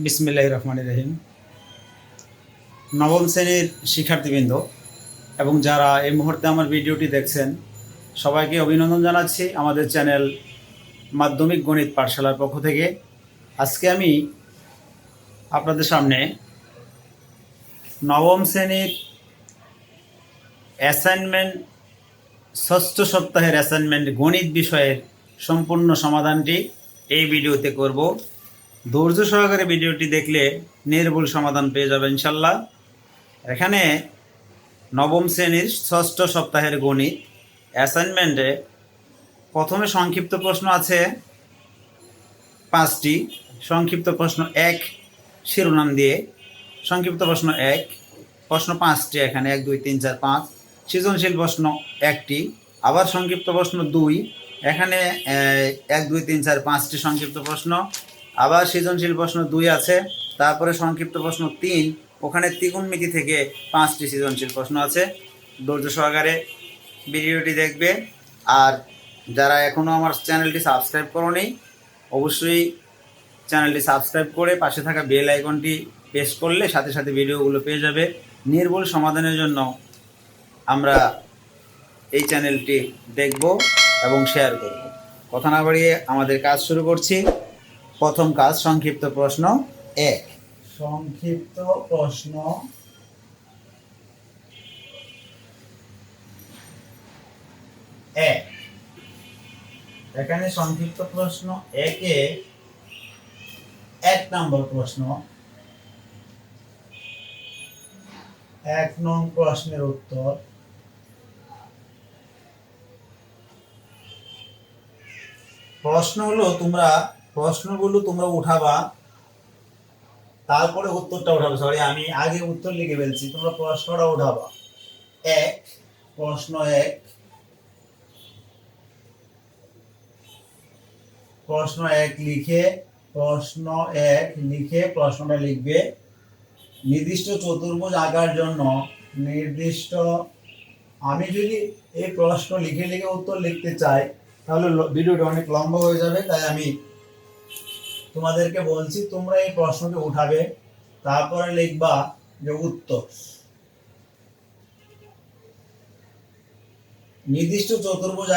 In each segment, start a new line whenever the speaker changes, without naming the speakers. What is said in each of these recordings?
বিসমিল্লাহির রহমানির রহিম। নবম শ্রেণীর শিক্ষার্থীবৃন্দ এবং যারা এই মুহূর্তে আমার ভিডিওটি দেখছেন সবাইকে অভিনন্দন জানাচ্ছি আমাদের চ্যানেল মাধ্যমিক গণিত পাঠশালার পক্ষ থেকে। আজকে আমি আপনাদের সামনে নবম শ্রেণীর অ্যাসাইনমেন্ট, ষষ্ঠ সপ্তাহের অ্যাসাইনমেন্ট গণিত বিষয়ের সম্পূর্ণ সমাধানটি এই ভিডিওতে করব। ধৈর্য সহকারে ভিডিওটি দেখলে নির্ভুল সমাধান পেয়ে যাবেন ইনশাল্লাহ। এখানে নবম শ্রেণীর ষষ্ঠ সপ্তাহের গণিত অ্যাসাইনমেন্টে প্রথমে সংক্ষিপ্ত প্রশ্ন আছে 5টি। সংক্ষিপ্ত প্রশ্ন 1 শিরোনাম দিয়ে সংক্ষিপ্ত প্রশ্ন 1, প্রশ্ন 5টি, এখানে 1 2 3 4 5। সৃজনশীল প্রশ্ন 1টি, আবার সংক্ষিপ্ত প্রশ্ন 2, এখানে 1 2 3 4 5টি সংক্ষিপ্ত প্রশ্ন, আবার সৃজনশীল প্রশ্ন 2 আছে, তারপরে সংক্ষিপ্ত প্রশ্ন 3, ওখানে ত্রিকোণমিতি থেকে 5টি সৃজনশীল প্রশ্ন আছে। ধৈর্য সহকারে ভিডিওটি দেখবে। আর যারা এখনও আমার চ্যানেলটি সাবস্ক্রাইব করোনি অবশ্যই চ্যানেলটি সাবস্ক্রাইব করে পাশে থাকা বেল আইকনটি প্রেস করলে সাথে সাথে ভিডিওগুলো পেয়ে যাবে। নির্ভুল সমাধানের জন্য আমরা এই চ্যানেলটি দেখব এবং শেয়ার করব। কথা না বাড়িয়ে আমাদের কাজ শুরু করছি। প্রথম কাজ সংক্ষিপ্ত প্রশ্ন 1। সংক্ষিপ্ত প্রশ্ন 1। এখানে সংক্ষিপ্ত প্রশ্ন 1-এ 1 নম্বর প্রশ্ন, 1 নং প্রশ্নের উত্তর। প্রশ্ন হলো প্রশ্নগুলো তোমরা উঠাবা, তারপরে উত্তরটা উঠাবে। সরি, আমি আগে উত্তর লিখে ফেলছি, তোমরা প্রশ্নটা উঠাবা। 1 প্রশ্ন 1 প্রশ্ন 1 লিখে প্রশ্নটা লিখবে। নির্দিষ্ট চতুর্ভুজ আঁকার জন্য আমি যদি এই প্রশ্ন লিখে উত্তর লিখতে চাই তাহলে ভিডিওটা অনেক লম্বা হয়ে যাবে, তাই আমি তোমাদেরকে বলছি তোমরা এই প্রশ্নটি উঠাবে, তারপরে লিখবা যে উত্তর। নির্দিষ্ট চতুর্ভুজ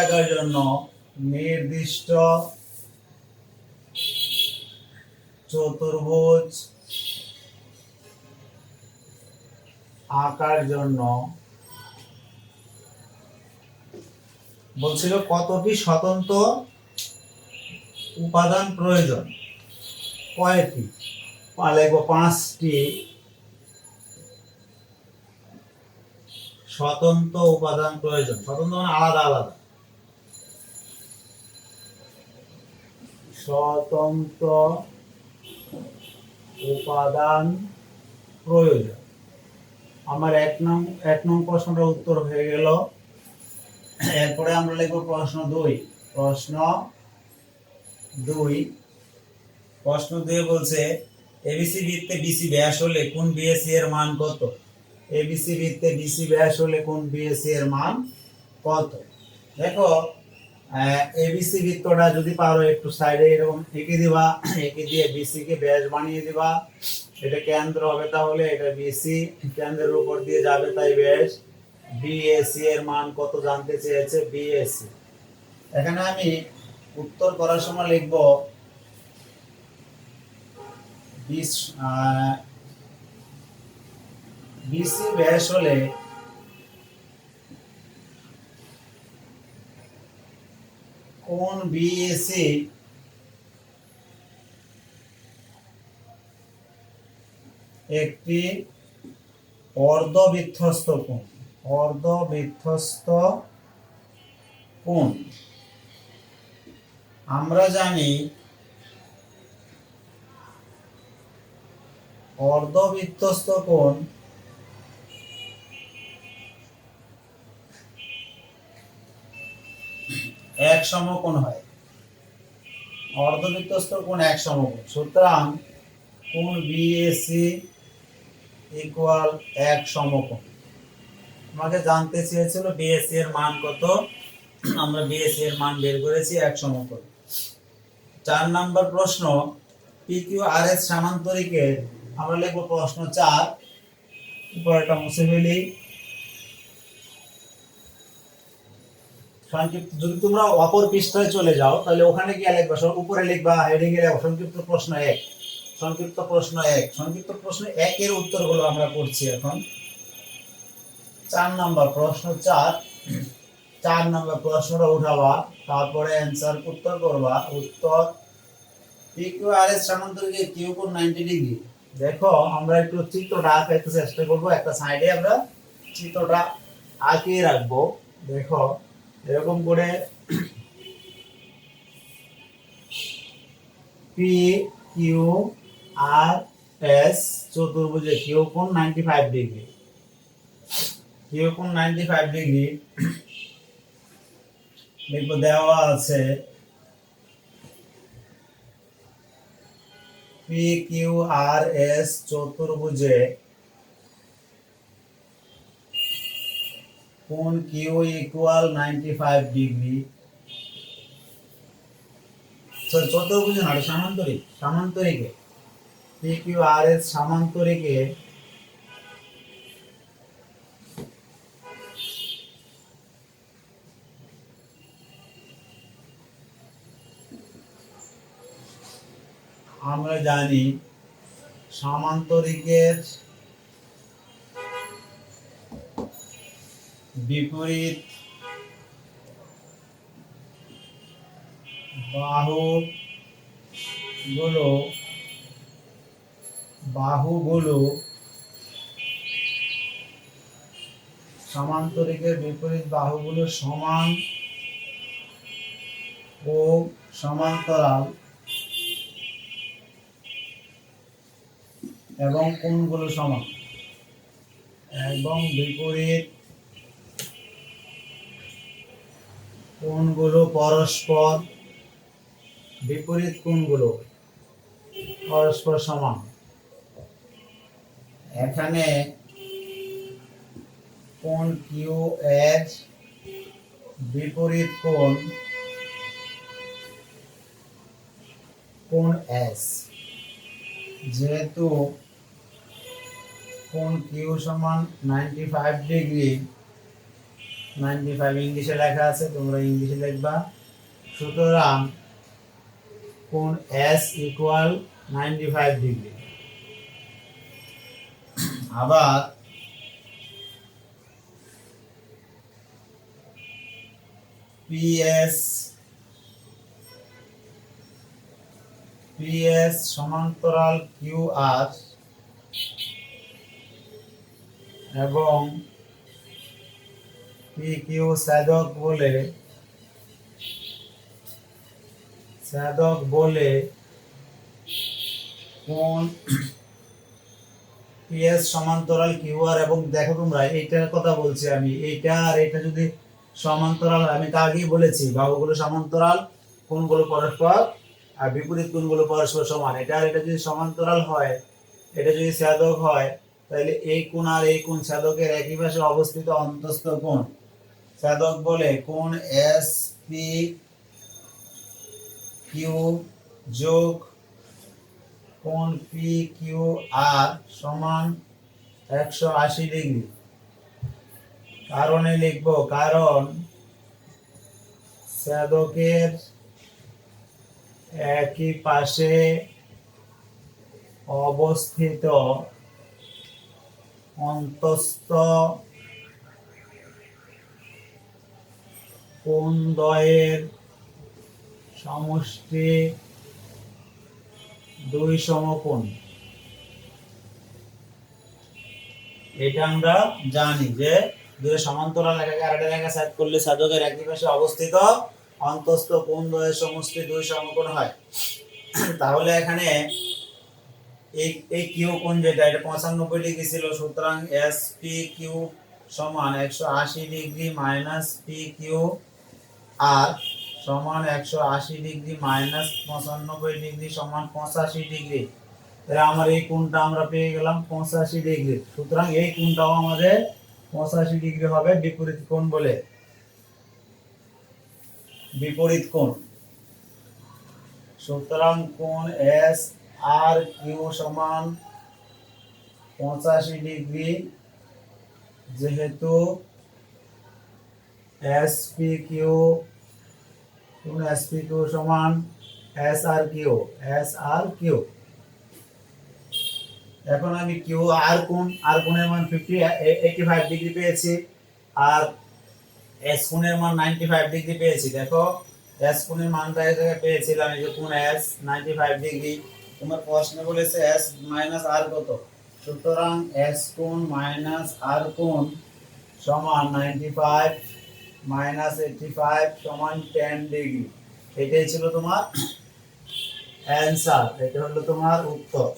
আঁকার জন্য বলছিল কতটি স্বতন্ত্র উপাদান প্রয়োজন। কয়টি? লিখব 5টি স্বতন্ত্র উপাদান প্রয়োজন। স্বতন্ত্র মানে আলাদা আলাদা। স্বতন্ত্র উপাদান প্রয়োজন। আমার 1 নং প্রশ্নটার উত্তর হয়ে গেল। এরপরে আমরা লিখব প্রশ্ন 2। প্রশ্ন 2 বলছে এবিসি বৃত্তে বিসি ব্যাস হলে কোন বিএসি এর মান কত? এবিসি বৃত্তে বিসি ব্যাস হলে কোন বিএসি এর মান কত? দেখো, এবিসি বৃত্তটা যদি পারো একটু সাইডে এরকম এঁকে দিবা, এঁকে দিয়ে বিসি কে ব্যাস বানিয়ে দিবা। এটা কেন্দ্র হবে, তাহলে এটা বিসি কেন্দ্রের উপর দিয়ে যাবে, তাই ব্যাস। বিএসি এর মান কত জানতে চেয়েছে, বিএসি। এখানে আমি উত্তর করার সময় লিখব বিসি ব্যাস হলে কোন বিএসি একটি অর্ধবৃত্তস্থ কোণ। আমরা জানি অর্ধবৃত্তস্থ কোণ এক সমকোণ হয়। অর্ধবৃত্তস্থ কোণ এক সমকোণ, সুতরাং কোণ বিএসি ইকুয়াল এক সমকোণ। আমাকে জানতে চেয়েছিল বিএসি এর মান কত, আমরা বিএসি এর মান বের করেছি এক সমকোণ। 4 নম্বর প্রশ্ন পি কিউ আর এস সামান্তরিকের আমরা লিখবো প্রশ্ন 4, উপরেটা মুছে ফেলি। সংক্ষিপ্ত, যদি তোমরা অপর পৃষ্ঠায় চলে যাও তাহলে ওখানে গিয়ে লিখবা, সব উপরে লিখবা হেডিং এ সংক্ষিপ্ত প্রশ্ন 1, সংক্ষিপ্ত প্রশ্ন 1, সংক্ষিপ্ত প্রশ্ন 1 এর উত্তরগুলো আমরা করছি এখন। 4 নাম্বার প্রশ্ন 4 নাম্বার প্রশ্নটা উঠাবা, তারপরে অ্যানসার উত্তর করবা। উত্তর P Q R S সামান্তরিকে Q কোণ 90 ডিগ্রি। দেখো আমরা একটু চিত্রটা আঁকাইতে চেষ্টা করব, একটা সাইডে আমরা চিত্রটা আঁকিয়ে রাখবো। দেখো এরকম করে P Q R S চতুর্ভুজে Q কোণ 95 ডিগ্রি, কিউ কোণ 95 ডিগ্রি লিখবো। দেওয়া আছে পি কিউ আর এস চতুর্ভুজে কোণ কিউ ইকুয়াল 95 ডিগ্রি। চতুর্ভুজে না, সামান্তরিক, সামান্তরিকে পি কিউ আর এস সামান্তরিকে আমরা জানি সামান্তরিকের বিপরীত বাহুগুলো সামান্তরিকের বিপরীত বাহুগুলো সমান ও সমান্তরাল এবং কোণগুলো সমান, এবং বিপরীত কোণগুলো পরস্পর, বিপরীত কোণগুলো পরস্পর সমান। এখানে কোণ কিউ এর বিপরীত কোণ এস, যেহেতু কোণ কিউ সমান 95 ডিগ্রি, 95 ইংলিশে লেখা আছে, তোমরা ইংলিশে লিখবা। সুতরাং কোণ এস ইকুয়াল 95 ডিগ্রি। আবার পিএস সমান্তরাল কিউ আর এবং পি কিউ ছেদক বলে কোণ পিএস সমান্তরাল কিউ আর। এবং দেখো তোমরা এইটার কথা বলছি আমি, এইটা আর এটা যদি সমান্তরাল, আমি তো আগেই বলেছি বাহুগুলো সমান্তরাল, কোণগুলো পরস্পর আর বিপরীত কোণগুলো পরস্পর সমান। এটা আর এটা যদি সমান্তরাল হয়, এটা যদি ছেদক হয়, তাহলে এই কোণ আর এই কোণ ছেদকের একই পাশে অবস্থিত অন্তঃস্থ কোণ ছেদক বলে কোণ এস পি কিউ যোগ কোণ পি কিউ আর সমান 180 ডিগ্রি। কারণে লিখবো, কারণ ছেদকের একই পাশে অবস্থিত অন্তঃস্থ কোণদ্বয়ের সমষ্টি 2 সমকোণ। এটা আমরা জানি যে দুই সমান্তরাল রেখাকে আরেকটা রেখা ছেদ করলে ছেদকের একই পাশে অবস্থিত অন্তঃস্থ কোণদ্বয়ের সমষ্টি 2 সমকোণ হয়। তাহলে এখানে এই কিউ কোণ যেটা, এটা 95 ডিগ্রি ছিল, সুতরাং এস পি কিউ সমান 180 degree minus P Q R সমান 180 ডিগ্রি মাইনাস 95 ডিগ্রি সমান 85 ডিগ্রি। তাহলে আমার এই কোণটা আমরা পেয়ে গেলাম 85 ডিগ্রি। সুতরাং এই কোণটাও আমাদের 85 ডিগ্রি হবে, বিপরীত কোণ বলে, বিপরীত কোণ। সুতরাং কোণ এস আর কিউ সমান 85 ডিগ্রি, যেহেতু এসপি কিউ সমান এস আর কিউ। এখন আমি কিউ আর কোণের মান 85 ডিগ্রি পেয়েছি, আর এস কোণের মান 95 ডিগ্রি পেয়েছি। দেখো এস কোণের মানটা এই জায়গায় পেয়েছিলাম, এই যে কোণ এস 95 ডিগ্রি। তোমার প্রশ্নে বলেছে এস মাইনাস আর কত, সুতরাং এস কোণ মাইনাস আর কোণ সমান 95 মাইনাস 85 সমান 10 ডিগ্রি। এটাই ছিল তোমার অ্যান্সার, এটা হলো তোমার উত্তর।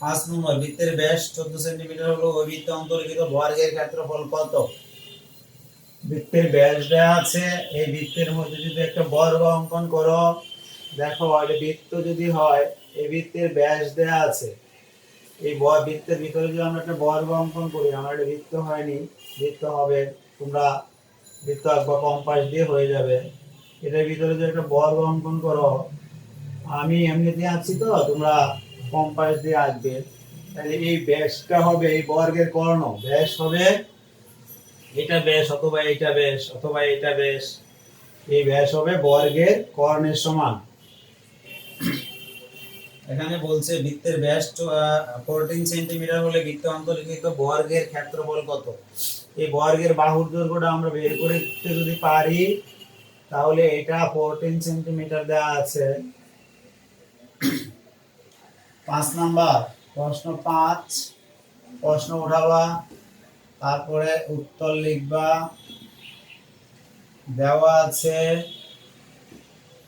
5 নম্বর, বৃত্তের ব্যাস 14 সেন্টিমিটার হলো ওই বৃত্তে অন্তর্লিখিত বর্গের ক্ষেত্রফল কত? বৃত্তের ব্যাস দেওয়া আছে, এই বৃত্তের মধ্যে যদি একটা বর্গ অঙ্কন করো, দেখো এটা বৃত্ত যদি হয়, এই বৃত্তের ব্যাস দেওয়া আছে, এই বৃত্তের ভিতরে যদি আমরা একটা বর্গ অঙ্কন করি, আমার এটা বৃত্ত হয়নি, বৃত্ত হবে, তোমরা বৃত্ত আঁকবা কম্পাস দিয়ে হয়ে যাবে। এটার ভিতরে যদি একটা বর্গ অঙ্কন করো, আমি এমনিতে আঁকছি তো, তোমরা কম্পাস দিয়ে আঁকবে, তাহলে এই ব্যাসটা হবে এই বর্গের কর্ণ, ব্যাস হবে এটা ব্যাস অথবা এটা ব্যাস অথবা এটা ব্যাস, এই ব্যাস হবে বর্গের কর্ণের সমান। এখানে বলছে বৃত্তের ব্যাস 14 সেন্টিমিটার হলে বৃত্তে অন্তর্লিখিত বর্গের ক্ষেত্রফল কত? এই বর্গের বাহুর দৈর্ঘ্যটা আমরা বের করতে যদি পারি, তাহলে এটা 14 সেন্টিমিটার দেওয়া আছে। 5 নাম্বার প্রশ্ন 5, প্রশ্ন উঠাবা, তারপরে উত্তর লিখবা। দেওয়া আছে,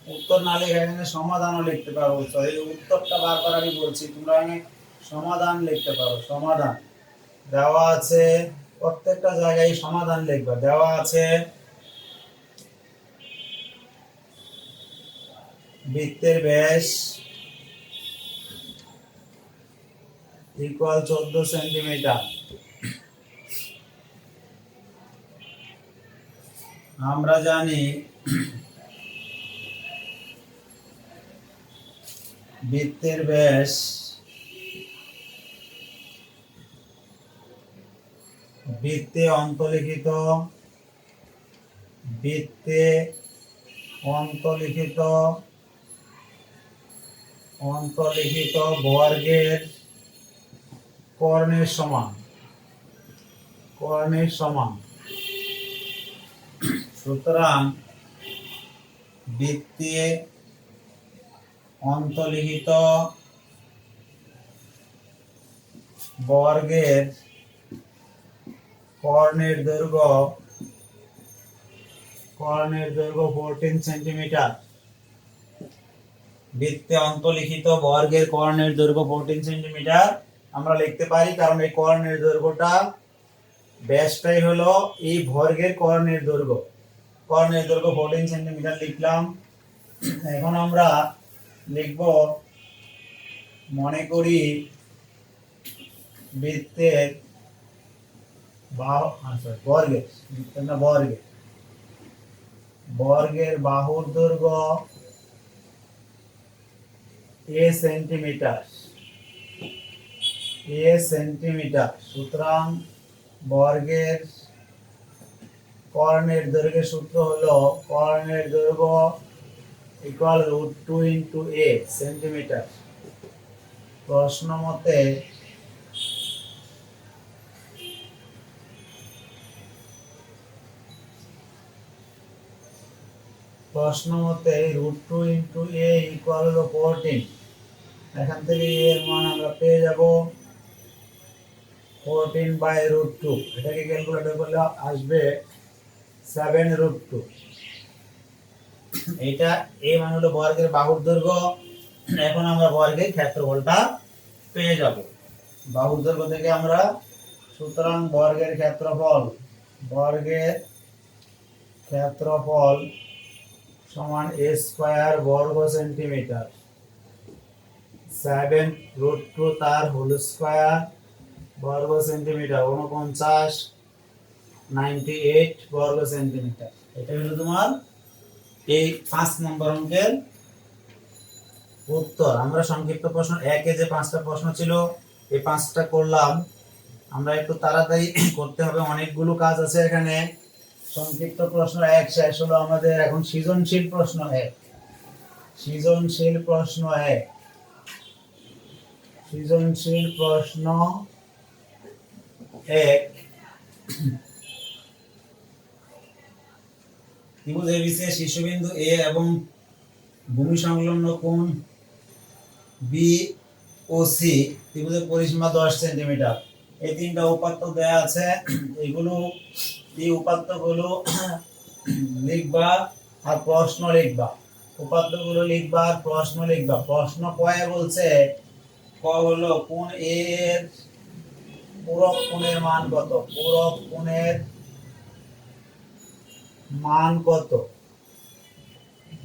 উত্তর না লিখে এখানে সমাধানও লিখতে পারো। এই উত্তরটা বারবার আমি বলছি, তোমরা এখানে সমাধান লিখতে পারো। সমাধান দেওয়া আছে, প্রত্যেকটা জায়গায় সমাধান লিখবা। দেওয়া আছে বৃত্তের ব্যাস ইকুয়াল 14 সেন্টিমিটার। আমরা জানি বৃত্তের ব্যাস বৃত্তে অন্তর্লিখিত বর্গের কর্ণের সমান। সুতরাং বৃত্তে অন্তর্লিখিত বর্গের কর্ণের দৈর্ঘ্য 14 সেন্টিমিটার। বৃত্তে অন্তর্লিখিত বর্গের কর্ণের দৈর্ঘ্য 14 সেন্টিমিটার আমরা লিখতে পারি, কারণ এই কর্ণের দৈর্ঘ্যটা, ব্যাসটাই হলো এই বর্গের কর্ণের দৈর্ঘ্য। 14 সেন্টিমিটার লিখলাম। এখন আমরা লিখব, মনে করি বৃত্তের বর্গের বাহুর দৈর্ঘ্য a সেন্টিমিটার। সুতরাং বর্গের কর্ণের দৈর্ঘ্যের সূত্র হলো কর্ণের দৈর্ঘ্য ইকুয়াল √2 * a সেন্টিমিটার। প্রশ্ন মতে √2 * a ইকুয়াল হলো 14। এখান থেকে এর মান আমরা পেয়ে যাব 14/√2। এটাকে ক্যালকুলেটর করলে আসবে 7√2। এটা এই মান হলো বর্গের বাহুর দৈর্ঘ্য। এখন আমরা বর্গের ক্ষেত্রফলটা পেয়ে যাব বাহুর দৈর্ঘ্য থেকে আমরা। সুতরাং বর্গের ক্ষেত্রফল সমান a স্কয়ার বর্গ সেন্টিমিটার, 7√2 তার হোল স্কয়ার বর্গ সেন্টিমিটার, 49 বর্গ সেন্টিমিটার। এটা হলো তোমার এই 5 নম্বর অঙ্কের উত্তর। আমরা সংক্ষিপ্ত প্রশ্ন একে যে 5টা প্রশ্ন ছিল এই 5টা করলাম। আমরা একটু তাড়াতাড়ি করতে হবে, অনেকগুলো কাজ আছে এখানে। সংক্ষিপ্ত প্রশ্ন 1 শেষ হলো আমাদের। এখন সৃজনশীল প্রশ্ন 1। সৃজনশীল প্রশ্ন 1। সৃজনশীল প্রশ্ন 1। ত্রিভুজ এবিসি এর শীর্ষবিন্দু এ এবং ভূমি সংলগ্ন কোণ বি ও সি, ত্রিভুজের পরিসীমা 10 সেন্টিমিটার। এই তিনটা উপাত্ত দেয়া আছে, এগুলো এই উপাত্তগুলো লিখবা আর প্রশ্ন লিখবা। উপাত্তগুলো লিখবা আর প্রশ্ন লিখবা। প্রশ্ন কয়ে বলছে, ক হলো কোণ এ এর পূরক কোণের মান কত? পূরক কোণের মান কত?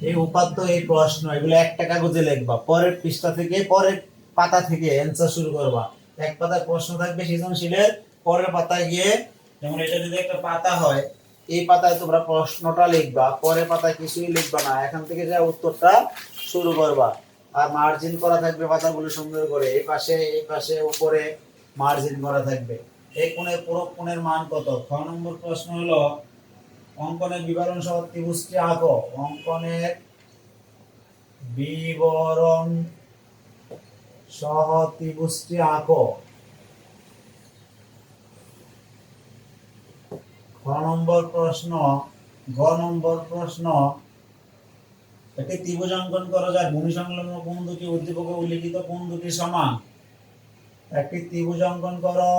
এই উপাত্ত, এই প্রশ্ন, এগুলো একটা কাগজে লিখবা। পরের পৃষ্ঠা থেকে, পরের পাতা থেকে অ্যানসার শুরু করবা। এক পাতায় প্রশ্ন থাকবে সৃজনশীলের, পরের পাতায় গিয়ে, যেমন এটা যদি একটা পাতা হয়, এই পাতায় তোমরা প্রশ্নটা লিখবা, পরের পাতায় কিছুই লিখবা না, এখান থেকে যা উত্তরটা শুরু করবা। আর মার্জিন করা থাকবে পাতাগুলো সুন্দর করে, এই পাশে উপরে মার্জিন করা থাকবে। এই কোণের পূরক কোণের মান কত? 6 নম্বর প্রশ্ন হলো, অঙ্কনের বিবরণ সহ ত্রিভুজটি আঁকো। অঙ্কনের বিবরণ সহ ত্রিভুজটি আঁকো। 6 নম্বর প্রশ্ন। গ নম্বর প্রশ্ন, একটি ত্রিভুজ অঙ্কন করো যার ভূমি সংলগ্ন কোণ দুটি উদ্দীপকে উল্লিখিত কোণ দুটি সমান। একটি ত্রিভুজ অঙ্কন করো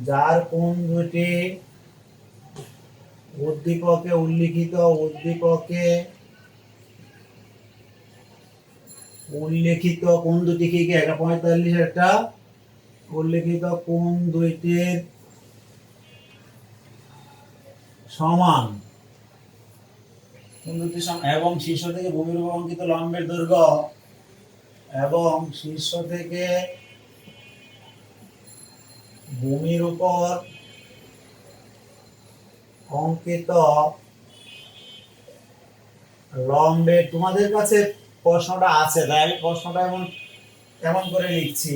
যার কোণ দুটি উদ্দীপকে উল্লিখিত কোণ দুটি কি কি? একটা 45, একটা উল্লিখিত কোণ দুইটির সমান। কোণ দুটি সমান এবং শীর্ষ থেকে ভূমির উপর অঙ্কিত লম্বের দৈর্ঘ্য, এবং শীর্ষ থেকে ভূমির উপর অঙ্কিত লম্বে, তোমাদের কাছে প্রশ্নটা আছে তাই আমি প্রশ্নটা এমন করে লিখছি,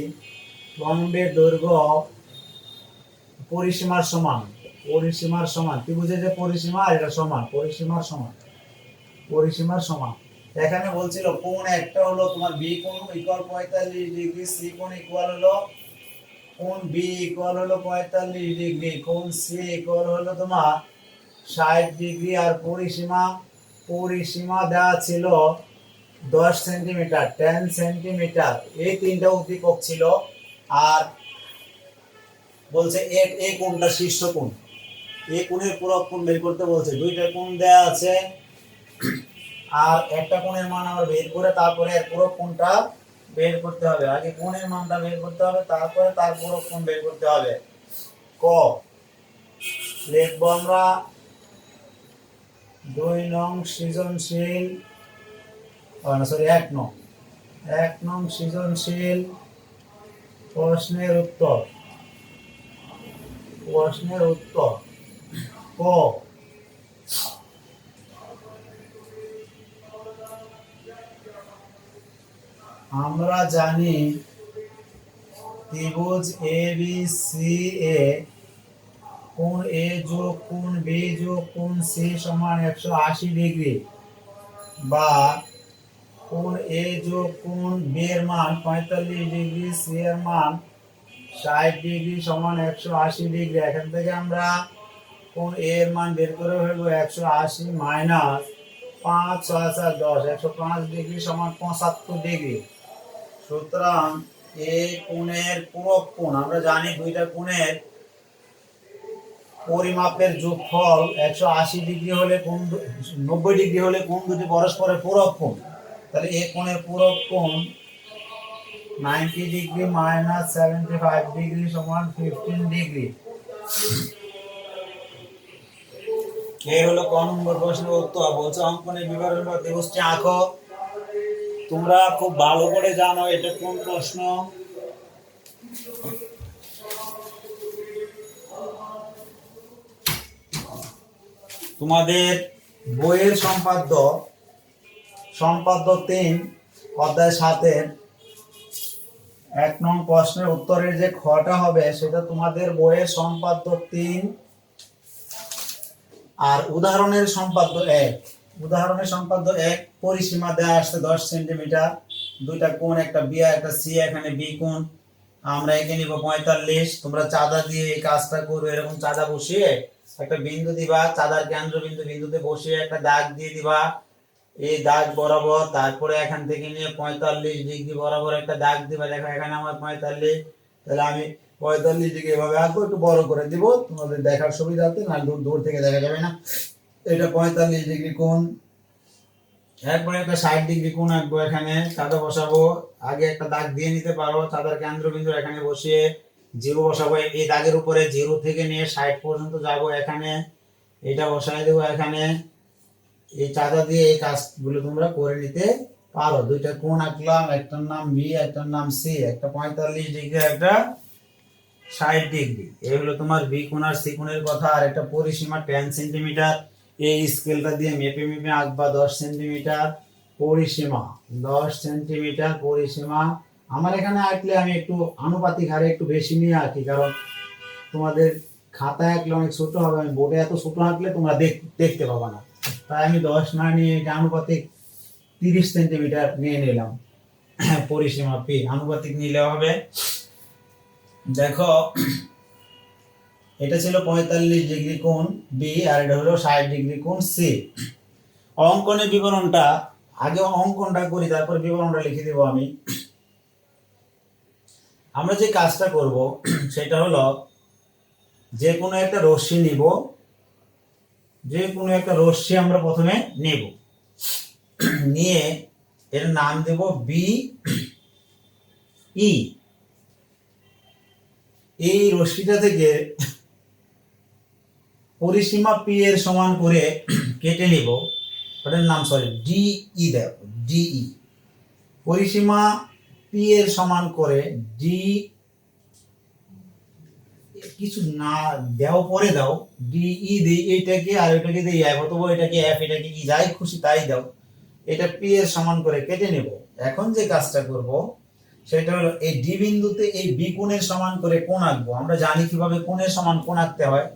লম্বের দৈর্ঘ্য পরিসীমার সমান। ত্রিভুজের যে পরিসীমা, এটা সমান, পরিসীমার সমান। এখানে বলছিল কোণ একটা হলো তোমার বি কোণ ইকুয়াল 45 ডিগ্রি, সি কোণ ইকুয়াল হলো, কোণ বি ইকুয়াল হলো 45 ডিগ্রি, কোণ সি ইকুয়াল হলো তোমার 60 ডিগ্রি। আর পরিসীমা দেওয়া ছিল 10 সেন্টিমিটার, 10 সেন্টিমিটার। এই তিনটা উদ্দীপক ছিল। আর বলছে এই কোণটা শীর্ষ কোণ, এই কোণের পূরক কোণ বের করতে বলছে। দুইটা কোণ দেয়া আছে, আর একটা কোণের মান আমরা বের করে তারপরে এর পূরক কোণটা বের করতে হবে। আগে কোণের মানটা বের করতে হবে, তারপরে তার পূরক কোণ বের করতে হবে। ক লিখব আমরা 2 নং সৃজনশীল, 1 নং সৃজনশীল প্রশ্নের উত্তর। ক আমরা জানি ত্রিভুজ এ বি সি এ কোণ এ যোগ কোণ বি যোগ কোণ সি সমান 180 ডিগ্রি, বা কোণ এ যোগ কোণ বি এর মান 45 ডিগ্রি, সি এর মান 60 ডিগ্রি সমান 180 ডিগ্রি। এখান থেকে আমরা কোণ এ এর মান বের করে ফেলবো। 180 মাইনাস 5 6 7 10, 105 ডিগ্রি সমান 75 ডিগ্রি। সুতরাং এই কোণের পূরক কোণ, আমরা জানি দুইটা কোণের পরিমাপের যোগফল 180 ডিগ্রি হলে, কোণ 90 ডিগ্রি হলে কোণ দুটি পরস্পরের পূরক কোণ। তাহলে এই কোণের পূরক কোণ 90 ডিগ্রি মাইনাস 75 ডিগ্রি সমান 15 ডিগ্রি। এই হলো ক নম্বর প্রশ্নের উত্তর। বলছে অঙ্কনের বিবরণ বা ত্রিভুজটি আঁকো। তোমরা খুব ভালো করে জানো এটা কোন প্রশ্ন। তোমাদের বইয়ের সম্পাদ্য সম্পাদ্য 3 অধ্যায় 7-এর 1 নং প্রশ্নের উত্তরের যে খটা হবে সেটা তোমাদের বইয়ের সম্পাদ্য 3 আর উদাহরণের সম্পাদ্য 1। উদাহরণের সম্পাদ্য 1 পরিসীমা দেয়া আসছে 10 সেন্টিমিটার, দুইটা কোণ, একটা বি আর একটা সি। এখানে বি কোণ আমরা এঁকে নিব 45। তোমরা চাঁদা দিয়ে এই কাজটা করবে। এরকম চাঁদা বসিয়ে একটা বিন্দু দিবা, চাঁদার কেন্দ্রবিন্দু বিন্দুতে বসিয়ে একটা দাগ দিয়ে দিবা এই দাগ বরাবর। তারপরে এখান থেকে নিয়ে 45 ডিগ্রি বরাবর একটা দাগ দিবা। দেখো এখানে আমার 45, তাহলে আমি 45 ডিগ্রি এভাবে আঁকবো। একটু বড় করে দিব তোমাদের দেখার সুবিধার্থে, না দূর দূর থেকে দেখা যাবে না। এটা 45 ডিগ্রি কোণ। এরপরে একটা 60 ডিগ্রি কোণ আঁকবো। এখানে চাঁদা বসাবো। আগে একটা দাগ দিয়ে নিতে পারো, চাঁদার কেন্দ্রবিন্দু এখানে বসিয়ে জিরো বসাবো। এই দাগের উপরে জিরো থেকে নিয়ে 60 পর্যন্ত যাব। এখানে এটা বসাই দেবো। এখানে এই চাঁদা দিয়ে এই কাজগুলো তোমরা করে নিতে পারো। দুইটা কোণ আঁকলাম, একটার নাম বি, একটার নাম সি। একটা 45 ডিগ্রি, একটা 60 ডিগ্রি। এই হলো তোমার বি কোণ আর সি কোণের কথা। আর একটা পরিসীমা 10 সেন্টিমিটার, এই স্কেলটা দিয়ে মেপে মেপে আঁকবা। 10 সেন্টিমিটার পরিসীমা, 10 সেন্টিমিটার পরিসীমা। আমার এখানে আঁকলে আমি একটু আনুপাতিক হারে একটু বেশি নিয়ে আঁকি, কারণ তোমাদের খাতায় আঁকলে অনেক ছোট হবে। আমি বোর্ডে এত ছোট আঁকলে তোমরা দেখতে পাবা না, তাই আমি 10 না নিয়ে এটা আনুপাতিক 30 সেন্টিমিটার নিয়ে নিলাম। পরিসীমা পি আনুপাতিক নিলে হবে। দেখো এটা ছিল 45 ডিগ্রি কোণ বি, আর এটা হলো 60 ডিগ্রি কোণ সি। অঙ্কনের বিবরণটা আগে অঙ্কনটা করি, তারপর বিবরণটা লিখে দেব আমি। আমরা যে কাজটা করব সেটা হলো যে কোনো একটা রশ্মি নিব। যে কোনো একটা রশ্মি আমরা প্রথমে নেব, নিয়ে এর নাম দেব বি ই। এই রশ্মিটা থেকে পরিসীমা পি এর সমান করে কেটে নিব। ওটার নাম ডিই দেব, ডিই। পরিসীমা পি এর সমান করে ডি, কিছু না দাও পরে দাও, ডিই দিই এইটাকে, আর এটাকে দিই এফ, অথবা এটাকে এফ, এটাকে ই, যাই খুশি তাই দাও। এটা পি এর সমান করে কেটে নেব। এখন যে কাজটা করব সেটা হলো এই ডি বিন্দুতে এই বি কোণের সমান করে কোণ আঁকবো। আমরা জানি কিভাবে কোণের সমান কোণ আঁকতে হয়।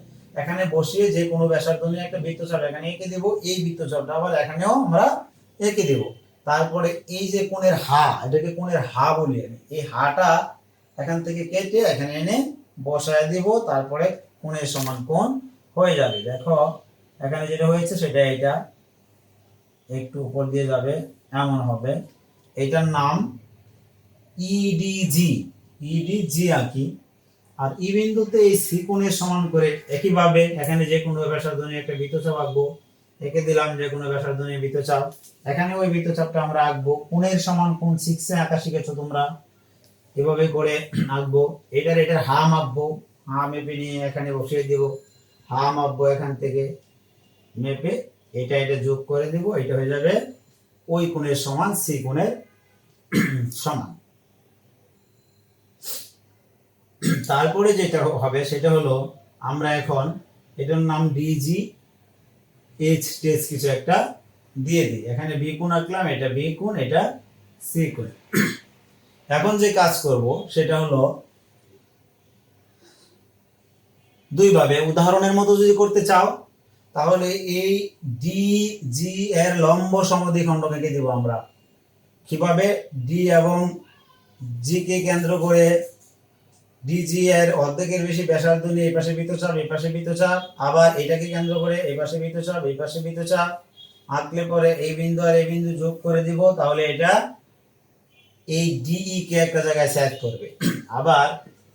এখানে বসিয়ে যে কোনো ব্যাসার্ধ নিয়ে একটা বৃত্তচাপ এখানে এঁকে দেব। এই বৃত্তচাপটা আবার এখানেও আমরা এঁকে দেব। তারপরে এই যে কোণের হা, এটাকে কোণের হা বলি আমি, এই হাটা এখান থেকে কেটে এখানে এনে বসায় দিব। তারপরে কোণের সমান কোণ হয়ে যাবে। দেখো এখানে যেটা হয়েছে সেটা এটা একটু উপর দিয়ে যাবে, এমন হবে। এটার নাম ইডিজি, ইডিজি আঁকি। আর ই বিন্দুতে এই সি কোণের সমান করে একইভাবে এখানে যে কোনো ব্যাসার্ধ নিয়ে একটা বৃত্তচাপ আঁকবো। এঁকে দিলাম যে কোনো ব্যাসার্ধ নিয়ে বৃত্তচাপ। এখানে ওই বৃত্তচাপটা আমরা আঁকবো। কোণের সমান কোণ 6 এ আঁকা শিখেছো তোমরা, এভাবে করে আঁকবো। এটার হা মাপবো, হা মেপে নিয়ে এখানে বসিয়ে দিব। হা মাপবো এখান থেকে মেপে, এটা যোগ করে দিব। এটা হয়ে যাবে ওই কোণের সমান সি কোণের সমান। তারপরে যেটা হবে সেটা হলো আমরা এখন এটার নাম ডিজি এইচ টেস কিছু একটা দিয়ে দিই। এখানে বি কোণ আঁকলাম, এটা বি কোণ, এটা সি কোণ। এখন যে কাজ করব সেটা হলো দুইভাবে। উদাহরণের মতো যদি করতে চাও তাহলে এই ডি জি এর লম্ব সমদ্বিখণ্ডক এঁকে দিব আমরা। কিভাবে? ডি এবং জি কে কেন্দ্র করে ডিজি এর অর্ধেকের বেশি ব্যাসার্ধ নিয়ে এই পাশে বৃত্তচাপ, এই পাশে বৃত্তচাপ, আবার এটাকে কেন্দ্র করে এই পাশে বৃত্তচাপ, এই পাশে বৃত্তচাপ আঁকলে পরে এই বিন্দু আর এই বিন্দু যোগ করে দিব। তাহলে এটা এই ডিই কে একটা জায়গায় সেট করবে। আবার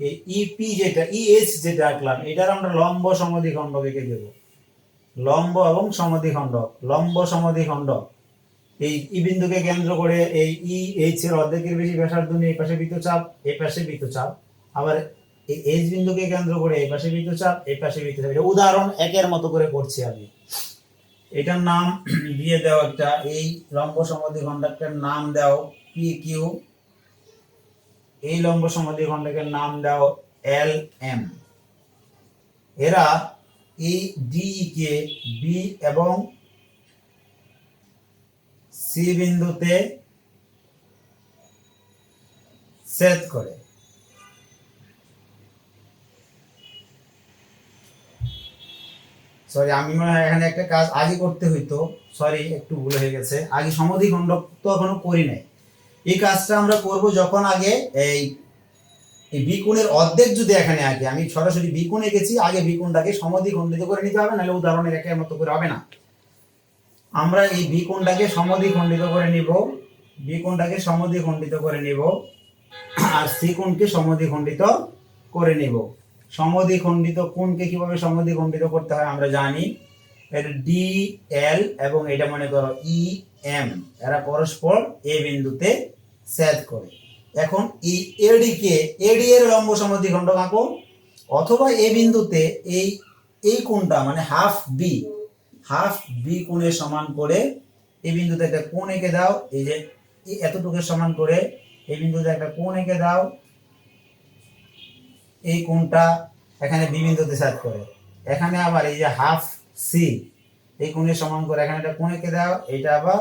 এই ইপি যেটা ইএইচ যেটা আঁকলাম এটার আমরা লম্ব সমদ্বিখণ্ডক এঁকে দেব। লম্ব এবং সমদ্বিখণ্ডক, লম্ব সমদ্বিখণ্ডক। এই ই বিন্দুকে কেন্দ্র করে এই ই এইচ এর অর্ধেকের বেশি ব্যাসার্ধ নিয়ে এই পাশে বৃত্তচাপ, এই পাশে বৃত্তচাপ, আবার এই এইচ বিন্দুকে কেন্দ্র করে এই পাশে বৃত্তচাপ, এই পাশে বৃত্তচাপ। এটা উদাহরণ একের মতো করে করছি আমি। এটার নাম দিয়ে দাও একটা, এই লম্ব সমদ্বিখণ্ডকের নাম দাও পি কিউ। এই লম্ব সমদ্বিখণ্ডকের নাম দাও এল এম। এরা এই ডি কে বি এবং সি বিন্দুতে ছেদ করে। সরি, আমি মনে হয় এখানে একটা কাজ আগে করতে হইতো, সরি একটু ভুল হয়ে গেছে। আগে সমদ্বিখণ্ডক তো এখনো করি নাই। এই কাজটা আমরা করব যখন আগে এই বি কোণের অর্ধেক যদি এখানে আগে আমি সরাসরি বি কোণ এঁকেছি, আগে বি কোণটাকে সমদ্বিখণ্ডিত করে নিতে হবে, নাহলে উদাহরণের একের মতো করে হবে না। আমরা এই বি কোণটাকে সমদ্বিখণ্ডিত করে নিব, বি কোণটাকে সমদ্বিখণ্ডিত করে নিব, আর সি কোণকে সমদ্বিখণ্ডিত করে নিব। সমদ্বিখণ্ডিত কোণকে কিভাবে সমদ্বিখণ্ডিত করতে হয় আমরা জানি। এটা ডি এল এবং এটা মনে করো ই এম, এরা পরস্পর এ বিন্দুতে ছেদ করে। এখন এই এডি কে, এডি এর লম্ব সমদ্বিখণ্ডক আঁকো, অথবা এ বিন্দুতে এই কোণটা মানে হাফ বি কোণের সমান করে এই বিন্দুতে একটা কোণ এঁকে দাও। এই যে এতটুকুর সমান করে এই বিন্দুতে একটা কোণ এঁকে দাও। এই কোণটা এখানে বি বিন্দুতে ছেদ করে। এখানে আবার এই যে হাফ সি, এই কোণের সমান করে এখানে একটা কোণ এঁকে দাও, এটা আবার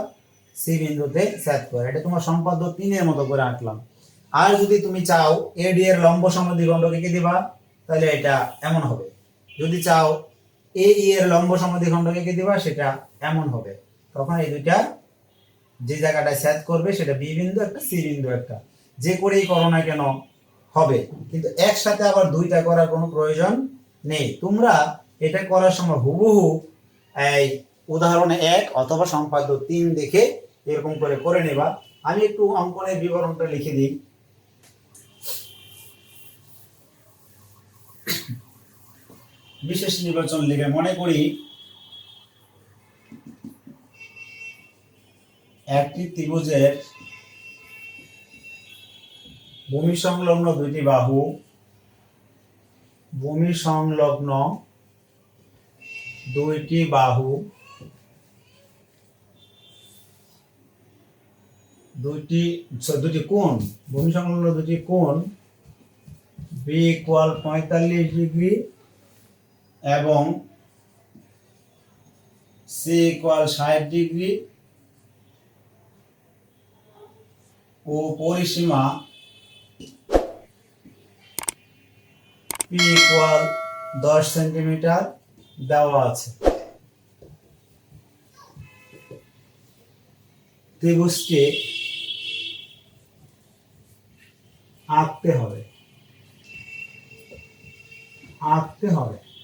সি বিন্দুতে ছেদ করে। এটা তোমার সম্পাদ্য 3 এর মতো করে আঁকলাম। আর যদি তুমি চাও এডি এর লম্ব সমদ্বিখণ্ডক এঁকে দিবা, তাহলে এটা এমন হবে। যদি চাও এ ই এর লম্ব সমদ্বিখণ্ডক এঁকে দিবা, সেটা এমন হবে। তখন এই দুইটা যে জায়গাটায় ছেদ করবে সেটা বি বিন্দু একটা, সি বিন্দু একটা, যে করেই করো না কেন হবে। কিন্তু একসাথে আবার দুইটা করার কোনো প্রয়োজন নেই। তোমরা এটা করার সময় হুবহু এই উদাহরণে 1 অথবা সম্পাদ্য 3 দেখে এরকম করে নেবা। আমি একটু অঙ্কনের বিবরণটা লিখে দিই। বিশেষ নির্বাচন লিখে মনে করি একটি ত্রিভুজের ভূমি সংলগ্ন দুইটি বাহু, ভূমি সংলগ্ন দুইটি বাহু, দুটি কোণ, ভূমি সংলগ্ন দুটি কোণ বি ইকুয়াল 45 ডিগ্রি এবং সি ইকুয়াল 60 ডিগ্রি ও পরিসীমা পি ইকুয়াল 10 সেন্টিমিটার দেওয়া আছে। ত্রিভুজটি আঁকতে হবে।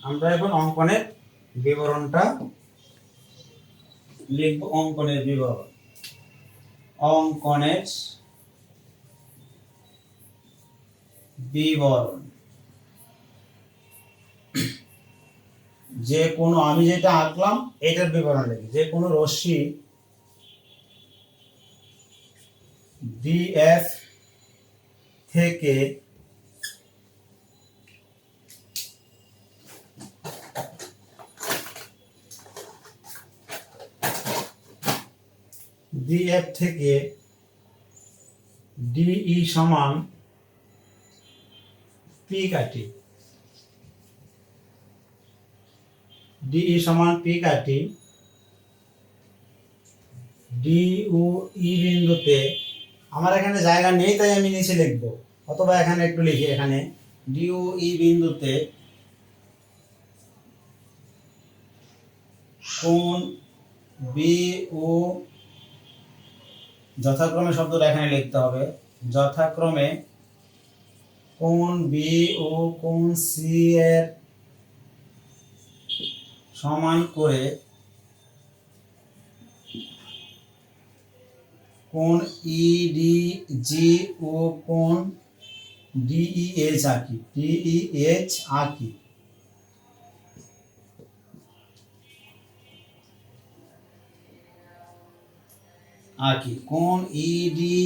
আমরা এখন অঙ্কনের বিবরণটা লিখব। অঙ্কনের বিবরণ যে কোনো, আমি যেটা আঁকলাম এটার বিবরণ লিখি। যে কোনো রশ্মি ডিএফ থেকে ডিই সমান পি কাটি, ডিই সমান পি কাটি, ডি ও ই বিন্দুতে, আমার এখানে জায়গা নেই তাই আমি নিচে লিখবো, অথবা এখানে একটু লিখি, এখানে ডি ও ই বিন্দুতে কোণ বি ও, যথাক্রমে শব্দটা এখানে লিখতে হবে, যথাক্রমে কোণ বি ও কোণ সি এর সমান করে কোণ ইডি জি ও কোণ ডিইএইচ আঁকি। কোণ ইডি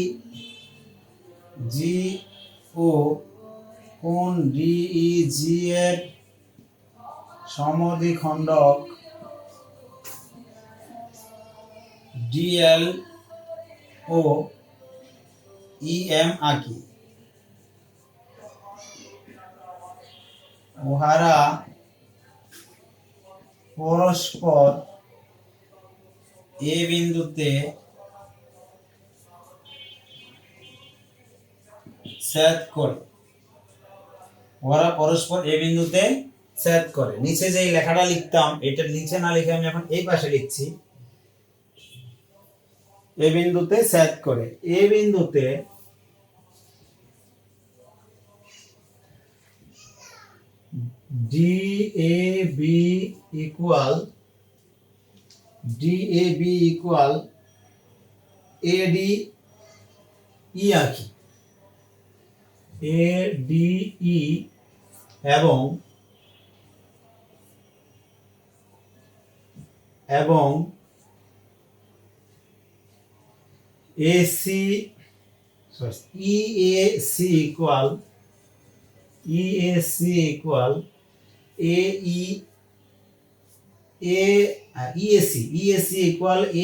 জি ও কোণ ডিইজি এর সমদ্বিখণ্ডক ডিএল ও ইএম আঁকি। উহারা পরস্পর এ বিন্দুতে ছেদ করে, ওরা পরস্পর এ বিন্দুতে ছেদ করে। নিচে যে লেখাটা লিখতাম এটা নিচে না লিখে আমি এখন এই পাশে লিখছি, এ বিন্দুতে ছেদ করে। এ বিন্দুতে DAB ইকুয়াল ADE আঁকি, ADE এবং AC EAC equal EAC equal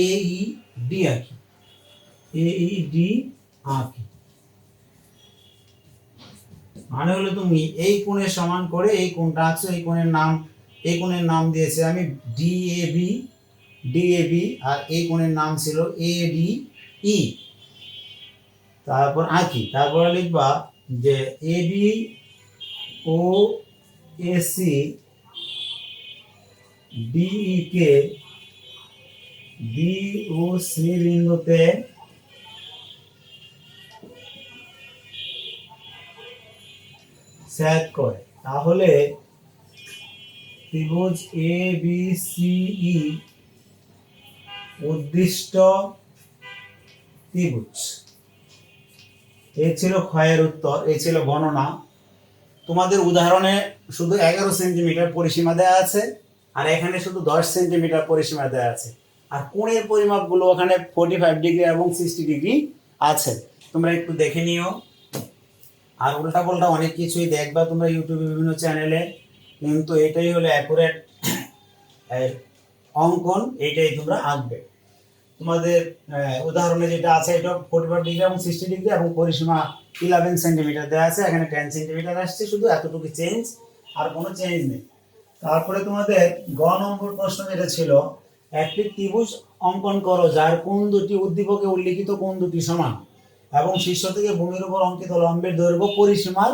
AED আঁকি, AED আঁকি। মানে হলো তুমি এই কোণের সমান করে এই কোণটা আঁকছো, এই কোণের নাম দিয়েছে আমি DAB আর এই কোণের নাম ছিল ADE। তারপর আঁকি, তারপর লিখবা যে AB ও AC DE কে BOC বিন্দুতে ছেদ করে। তাহলে ত্রিভুজ ABCE উদ্দিষ্ট ত্রিভুজ। এই ছিল ক্ষয়ের উত্তর, এই ছিল গণনা। তোমাদের উদাহরণে শুধু 11 সেন্টিমিটার পরিসীমা দেওয়া আছে, আর এখানে শুধু 10 সেন্টিমিটার পরিসীমা দেওয়া আছে। আর কোণের পরিমাপগুলো ওখানে 45 ডিগ্রি এবং 60 ডিগ্রি আছে, তোমরা একটু দেখে নিও। আর উল্টা পাল্টা অনেক কিছুই দেখবা তোমরা ইউটিউবে বিভিন্ন চ্যানেলে, কিন্তু এটাই হলো অ্যাকুরেট অঙ্কন, এইটাই তোমরা আঁকবে। তোমাদের উদাহরণে যেটা আছে এটা 45 ডিগ্রি এবং 60 ডিগ্রি এবং পরিসীমা 11 সেন্টিমিটার দেওয়া আছে, এখানে 10 সেন্টিমিটার আসছে, শুধু এতটুকু চেঞ্জ, আর কোনো চেঞ্জ নেই। তারপরে তোমাদের গ নম্বর প্রশ্ন যেটা ছিল, একটি ত্রিভুজ অঙ্কন করো যার কোণ দুটি উদ্দীপকে উল্লিখিত কোণ দুটি সমান এবং শীর্ষ থেকে ভূমির উপর অঙ্কিত লম্বের দৈর্ঘ্য পরিসীমার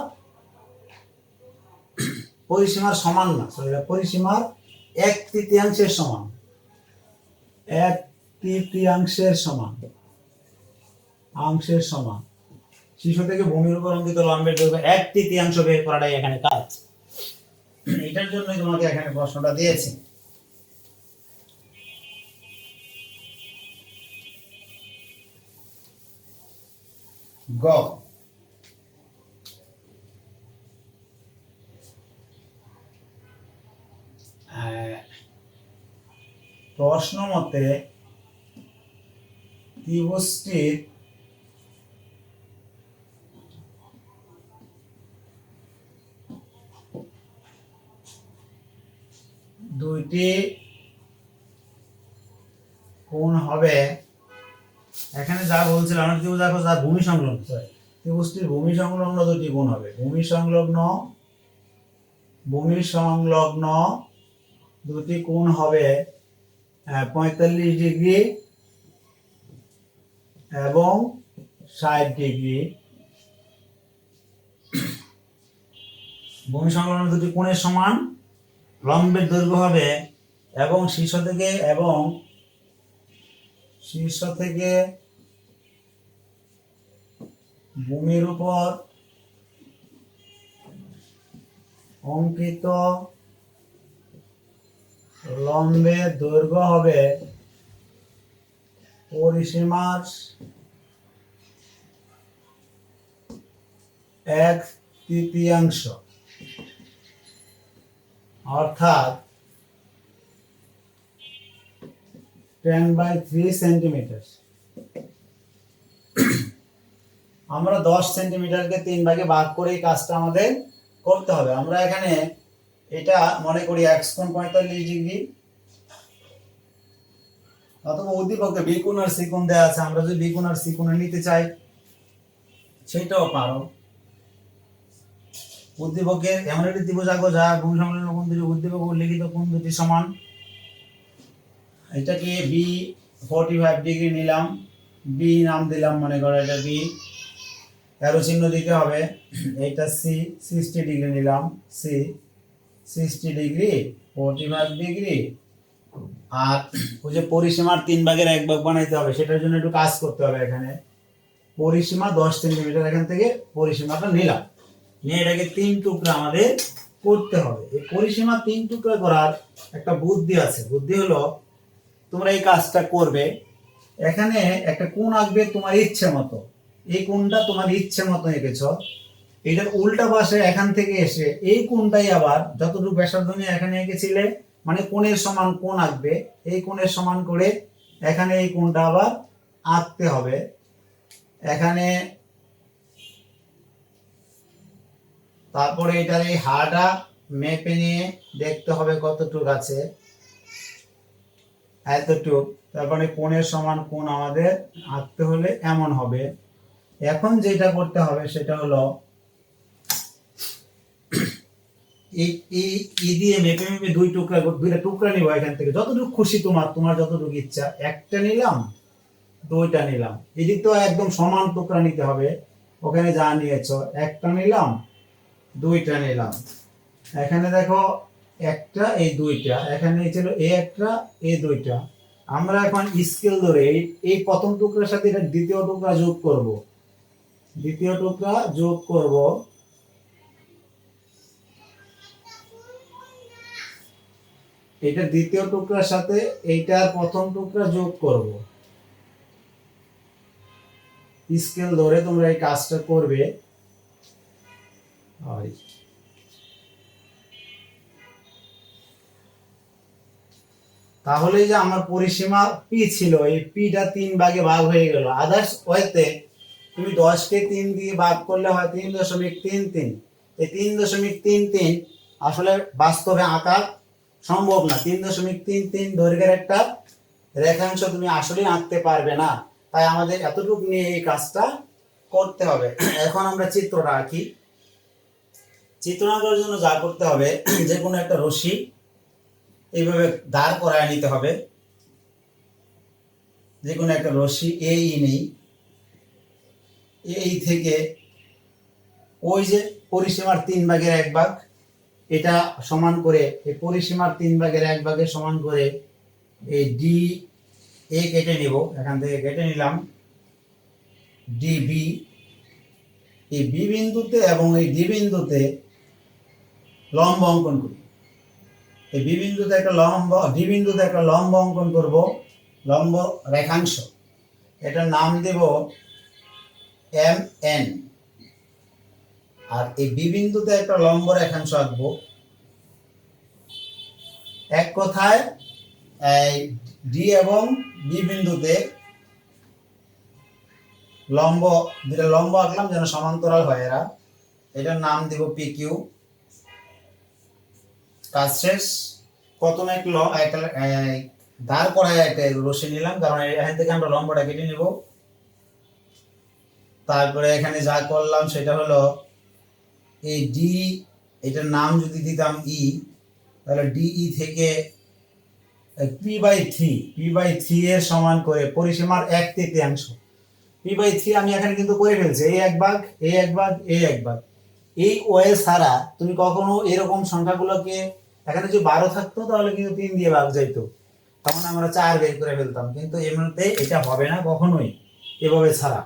সমান না, পরিসীমার 1/3 সমান, 1/3 সমান। শীর্ষ থেকে ভূমির উপর অঙ্কিত লম্বের দৈর্ঘ্য 1/3 বের করাটাই এখানে কাজ। এটার জন্যই তোমাকে এখানে প্রশ্নটা দিয়েছি। গ, প্রশ্ন মতে ত্রিভুজটির দুইটি কোণ হবে। এখানে যা বলছিলাম আমরা ত্রিভুজ দেখো যা ভূমি সংলগ্ন, ত্রিভুজটির ভূমি সংলগ্ন দুটি কোণ হবে। ভূমি সংলগ্ন দুটি কোণ হবে 45 ডিগ্রি এবং 60 ডিগ্রি। ভূমি সংলগ্ন দুটি কোণের সমান লম্বের দৈর্ঘ্য হবে এবং শীর্ষ থেকে ভূমির উপর অঙ্কিত লম্বের দৈর্ঘ্য হবে পরিসীমার 1/3, অর্থাৎ 10/3 সেন্টিমিটার। আমরা 10 সেন্টিমিটারকে 3 ভাগে ভাগ করে এই কাজটা আমাদের করতে হবে। আমরা এখানে এটা মনে করি x কোণ 45 ডিগ্রি, অথবা উদ্দীপকে b কোণ আর c কোণ দেওয়া আছে, আমরা যদি b কোণ আর c কোণ নিতে চাই সেটাও পারো। উদ্দীপকে এমন একটি ত্রিভুজ আঁকো যা ভূমি সংলগ্ন কোণ দুটি উদ্দীপক উল্লিখিত কোণ দুটি সমান। এটাকে b 45 ডিগ্রি নিলাম, b নাম দিলাম, মনে করো এটা b। অ্যারো চিহ্ন দিতে হবে। এইটা সি, 60 ডিগ্রি নিলাম, সি 60 ডিগ্রি, 45 ডিগ্রি। আর ওই যে পরিসীমার 3/1 বানাইতে হবে, সেটার জন্য একটু কাজ করতে হবে। এখানে পরিসীমা 10 সেন্টিমিটার, এখান থেকে পরিসীমাটা নিলাম, নিয়ে এটাকে 3 টুকরা আমাদের করতে হবে। এই পরিসীমা 3 টুকরা করার একটা বুদ্ধি আছে। বুদ্ধি হলো, তোমরা এই কাজটা করবে, এখানে একটা কোণ আঁকবে তোমার ইচ্ছে মতো। এই কোণটা তোমার ইচ্ছে মতো এঁকেছ, এটার উল্টা পাশে এখান থেকে এসে এই কোণটাই আবার যতটুকু ব্যাসার্ধ নিয়ে এখানে এঁকেছিলে, মানে কোণের সমান কোণ আঁকবে, এই কোণের সমান করে এখানে এই কোণটা আবার আঁকতে হবে। এখানে তারপরে এটার এই হাটা মেপে নিয়ে দেখতে হবে কতটুকু আছে, এতটুক। তারপরে কোণের সমান কোণ আমাদের আঁকতে হলে এমন হবে। এখন যেটা করতে হবে সেটা হলো, এই দিয়ে মেপে মেপে দুইটা টুকরা নিব এখান থেকে, যতটুকু খুশি তোমার যতটুকু ইচ্ছা। একটা নিলাম, দুইটা নিলাম, এদিক তো একদম সমান টুকরা নিতে হবে। ওখানে যা নিয়েছ, একটা নিলাম, দুইটা নিলাম। এখানে দেখো একটা, এই দুইটা, এখানে ছিল এই একটা, এই দুইটা। আমরা এখন স্কেল ধরে এই প্রথম টুকরার সাথে এটা দ্বিতীয় টুকরা যোগ করব, দ্বিতীয় টুকরা যোগ করব। এটা দ্বিতীয় টুকরার সাথে এইটার প্রথম টুকরা যোগ করব। স্কেল ধরে তোমরা এই কাজটা করবে। তাহলে যে আমার পরিসীমা পি ছিল, এই পিটা 3 ভাগে ভাগ হয়ে গেল। আদার্স ওয়েতে তুমি 10কে 3 দিয়ে ভাগ করলে হয় 3.33। এই 3.33 আসলে বাস্তবে আঁকা সম্ভব না। 3.33 দৈর্ঘ্যের একটা রেখাংশ তুমি আসলে আঁকতে পারবে না। তাই আমাদের এতটুকু নিয়ে এই কাজটা করতে হবে। এখন আমরা চিত্রটা আঁকি। চিত্র আঁকার জন্য যা করতে হবে, যে কোনো একটা রশ্মি এইভাবে দাঁড় করায় নিতে হবে। যে কোনো একটা রশ্মি এই নেই, এই থেকে ওই যে পরিসীমার 3/1 এটা সমান করে, এই পরিসীমার 3/1 সমান করে এই ডি এ কেটে নিব। এখান থেকে কেটে নিলাম ডিবি। এই বি বিন্দুতে এবং এই ডি বিন্দুতে লম্ব অঙ্কন করি। এই বি বিন্দুতে একটা লম্ব, ডি বিন্দুতে একটা লম্ব অঙ্কন করব, লম্ব রেখাংশ। এটার নাম দেব এম এন। আর এই বি বিন্দুতে একটা লম্ব রেখাংশ আঁকবো। এক কথায় এই ডি এবং বি বিন্দুতে লম্ব, দুটা লম্ব আঁকলাম যেন সমান্তরাল হয় এরা। এটার নাম দেব পি কিউ। কাজ শেষ। প্রথমে একটা দাঁড় করায় একটা রশ্মি নিলাম, কারণ এখান থেকে আমরা লম্বটা কেটে নিব। তারপরে এখানে যা করলাম সেটা হলো, এই ডি, এটার নাম যদি দিতাম ই, তাহলে ডিই থেকে পি/3 এর সমান করে পরিসীমার 1/3। পি/3 আমি এখানে কিন্তু করে ফেলছি। এই 1 ভাগ, এই 1 ভাগ, এই 1 ভাগ। এই ওয়ে ছাড়া তুমি কখনো এরকম সংখ্যাগুলোকে, এখানে যদি 12 থাকতো তাহলে কিন্তু 3 দিয়ে ভাগ যাইতো, তখন আমরা 4 বের করে ফেলতাম। কিন্তু এমনিতে এটা হবে না কখনোই এভাবে ছাড়া।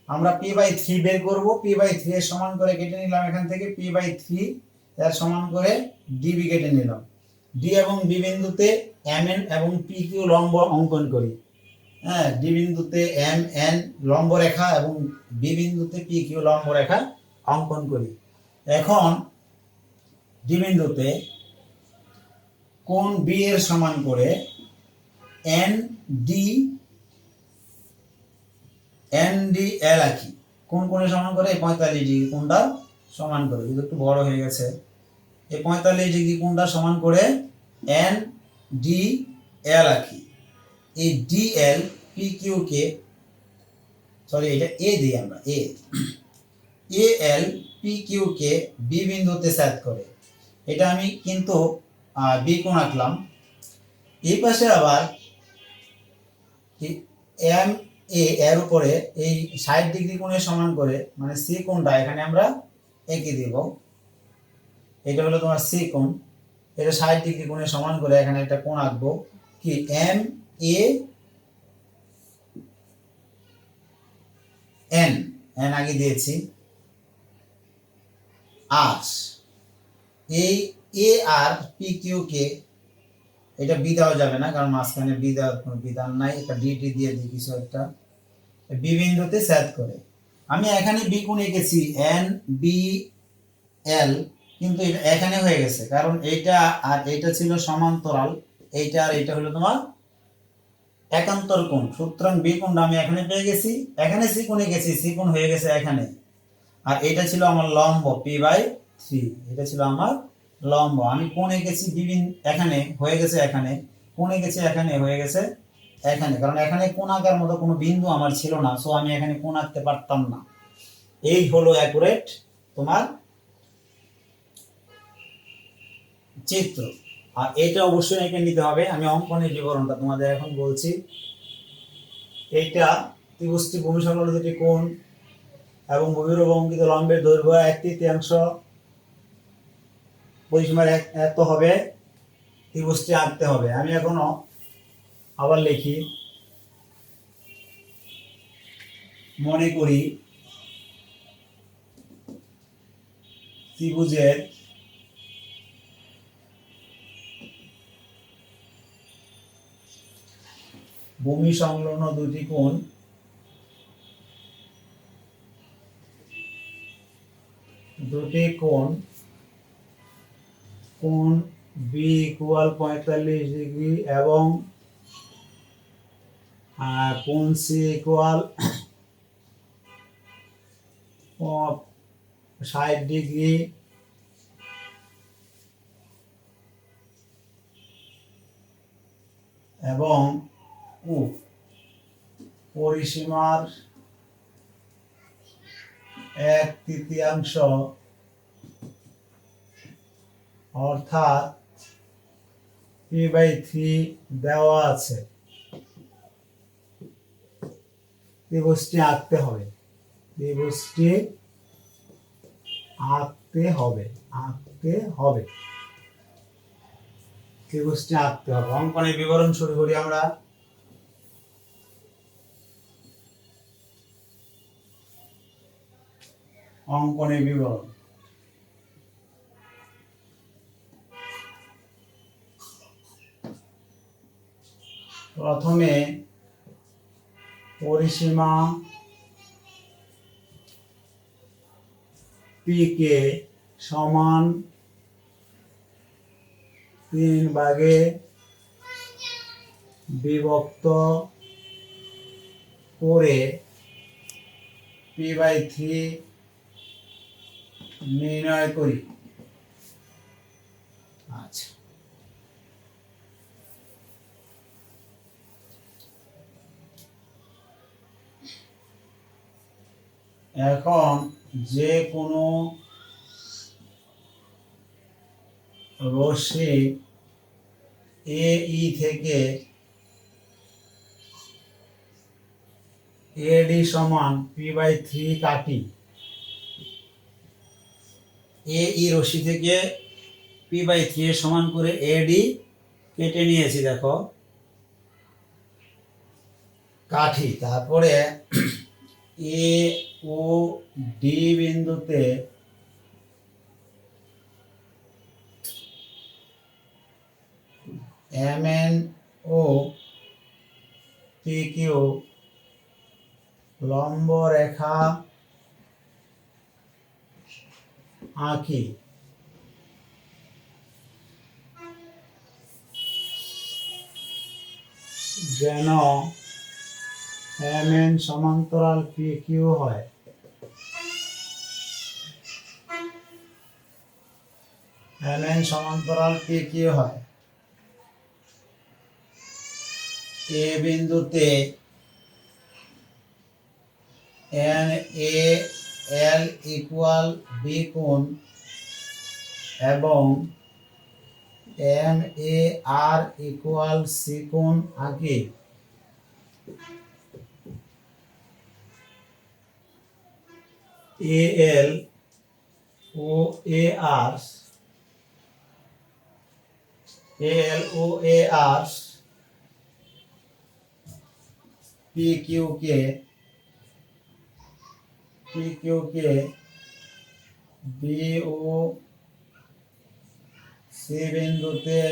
আমরা পি/3 বের করব। পি/3 এর সমান করে কেটে নিলাম এখান থেকে, পি/3 এর সমান করে ডিবি কেটে নিলাম। ডি এবং বি বিন্দুতে এম এন এবং পি কিউ লম্ব অঙ্কন করি। হ্যাঁ, ডি বিন্দুতে এম এন লম্ব রেখা এবং বি বিন্দুতে পি কিউ লম্ব রেখা অঙ্কন করি। এখন ডি বিন্দুতে কোণ বি এর সমান করে এন ডি এল আঁকি। কোন কোণের সমান করে? 45 ডিগ্রি কোণটা সমান করে। কিন্তু একটু বড় হয়ে গেছে। এই 45 ডিগ্রি কোণটা সমান করে এন ডি এল আঁকি। এই ডি এল পি কিউ কে, সরি এটা এ দিই আমরা, এ L P Q K B বিন্দুতে ছেদ করে। এটা আমি কিন্তু বি কোণ আঁকলাম। এই পাশে আবার এম এ এর উপরে এই 60 ডিগ্রি কোণের সমান করে মানে সি কোণটা এখানে আমরা এঁকে দিব। এটা হলো তোমার সি কোণ, এটা 60 ডিগ্রি কোণের সমান করে এখানে একটা কোণ আঁকবো কি এম এ এন, এন আগে দিয়েছি, আর এই এ আর পি কিউ কে এটা বি দেওয়া যাবে না, কারণ মাঝখানে বি দেওয়ার কোনো বিধান নাই, এটা ডিটি দিয়ে দিই কিছু একটা, বি বিন্দুতে ছেদ করে। আমি এখানে বি কোণ এঁকেছি এন বি এল, কিন্তু এটা এখানে হয়ে গেছে কারণ এইটা আর এইটা ছিল সমান্তরাল, এইটা আর এইটা হলো তোমার একান্তর কোণ, সুতরাং বি কোণটা আমি এখানে পেয়ে গেছি, এখানে সি কোণে গেছি, সি কোণ হয়ে গেছে এখানে, আর এটা ছিল আমার লম্ব p/3, এটা ছিল আমার লম্ব। আমি কোণ এঁকেছি বিভিন্ন এখানে হয়ে গেছে, এখানে কোণ এঁকেছি এখানে হয়ে গেছে এখানে, কারণ এখানে কোণ আঁকার মতো কোনো বিন্দু আমার ছিল না, সো আমি এখানে কোণ আঁকতে পারতাম না। এই হলো অ্যাকুরেট তোমার চিত্র, আর এটা অবশ্যই এঁকে নিতে হবে। আমি অঙ্কনের বিবরণটা তোমাদের এখন বলছি। এইটা ত্রিভুজটি ভূমি সংলগ্ন দুটি কোণ এবং বহিরূপে অঙ্কিত লম্বের দৈর্ঘ্য 1/3 পরিসীমার এত হবে, ত্রিভুজটি আঁকতে হবে। আমি এখনো আবার লিখি, মনে করি ত্রিভুজের ভূমি সংলগ্ন দুটি কোণ কোণ বি ইকুয়াল 45 ডিগ্রি এবং কোণ সি ইকুয়াল 60 ডিগ্রি এবং পরিসীমার 1/3 অর্থাৎ p/3 দেওয়া আছে। ত্রিভুজটি আঁকতে হবে, ত্রিভুজটি আঁকতে হবে, ত্রিভুজটি আঁকতে হবে। অঙ্কনের বিবরণ শুরু করি আমরা। অঙ্কনের বিবরণ, প্রথমে পরিসীমা পি কে সমান 3 ভাগে বিভক্ত করে p/3 নির্ণয় করি। আচ্ছা, এখন যে কোনো রশ্মি এই থেকে এডি সমান p/3 কাটি, এই রশ্মি থেকে p/3 এর সমান করে এডি কেটে নিয়েছি, দেখো কাঠি। তারপরে এ ও ডি বিন্দুতে MN ও PQ লম্ব রেখা আঁকি। যেন MN সমান্তরাল PQ হয়। MN সমান্তরাল PQ হয়। এ বিন্দুতে NAL ইকুয়াল বি কোণ এবং MAR ইকুয়াল সি কোণ আঁকি। এ এল ও এ আর পি কিউ কে বি ও সি বিন্দুতে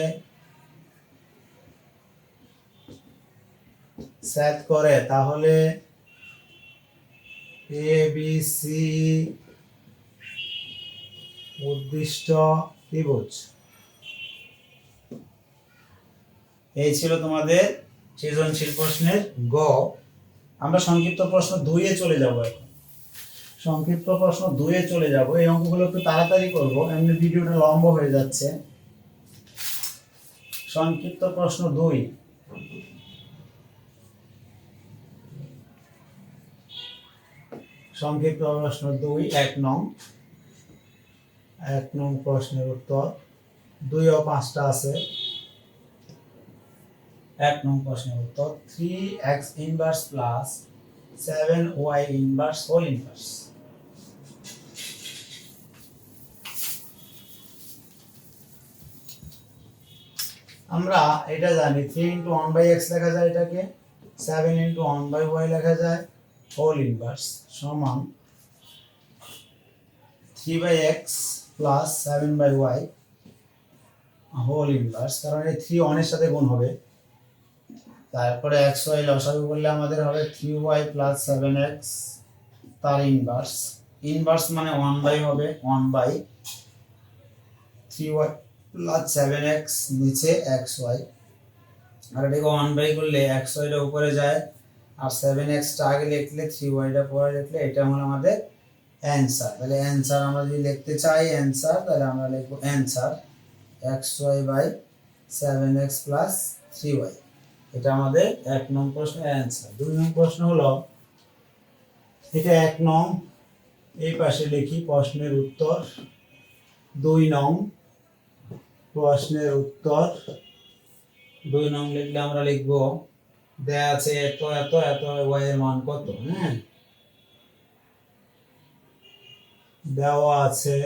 সেট করে, তাহলে এ বি সি উদ্দিষ্ট ত্রিভুজ। এই ছিল তোমাদের সৃজনশীল প্রশ্নের গ। আমরা সংক্ষিপ্ত প্রশ্ন 2 এ চলে যাব এখন। সংক্ষিপ্ত প্রশ্ন 2 এ চলে যাব। এই অঙ্কগুলো একটু তাড়াতাড়ি করব, এমনি ভিডিওটা লম্বা হয়ে যাচ্ছে। সংক্ষিপ্ত প্রশ্ন 2, সংক্ষিপ্ত প্রশ্ন 2 1 নং প্রশ্নের উত্তর 2 ও 5টা আছে। 1 নং প্রশ্নের উত্তর 3x inverse plus 7y inverse whole inverse. আমরা এটা জানি 3 × 1/x লেখা যায়, এটাকে 7 × 1/y লেখা যায়, হোল ইনভার্স সমান 3/x plus 7/y whole inverse, কারণ এই 3 1 এর সাথে গুণ হবে। তারপরে xy লসাগু করলে আমাদের হবে 3y প্লাস 7x, তার ইনভার্স মানে 1/, হবে 1/3y প্লাস 7x নিচে xy, আর এটাকে 1/, করলে xy টা উপরে যায় আর 7x টা আগে লিখলে 3y টা পরে লিখলে এটা হলো আমাদের অ্যানসার। তাহলে অ্যানসার আমরা যদি লিখতে চাই অ্যানসার, তাহলে আমরা লিখব অ্যানসার xy/7x প্লাস 3y। এটা আমাদের 1 নং প্রশ্নের অ্যানসার। 2 নং প্রশ্ন হলো, এটা 1 নং, এই পাশে লিখি প্রশ্নের উত্তর। 2 নং প্রশ্নের উত্তর 2 নং লিখলে আমরা লিখব দেয়া আছে এত এত এত y এর মান কত। হ্যাঁ, দেওয়া আছে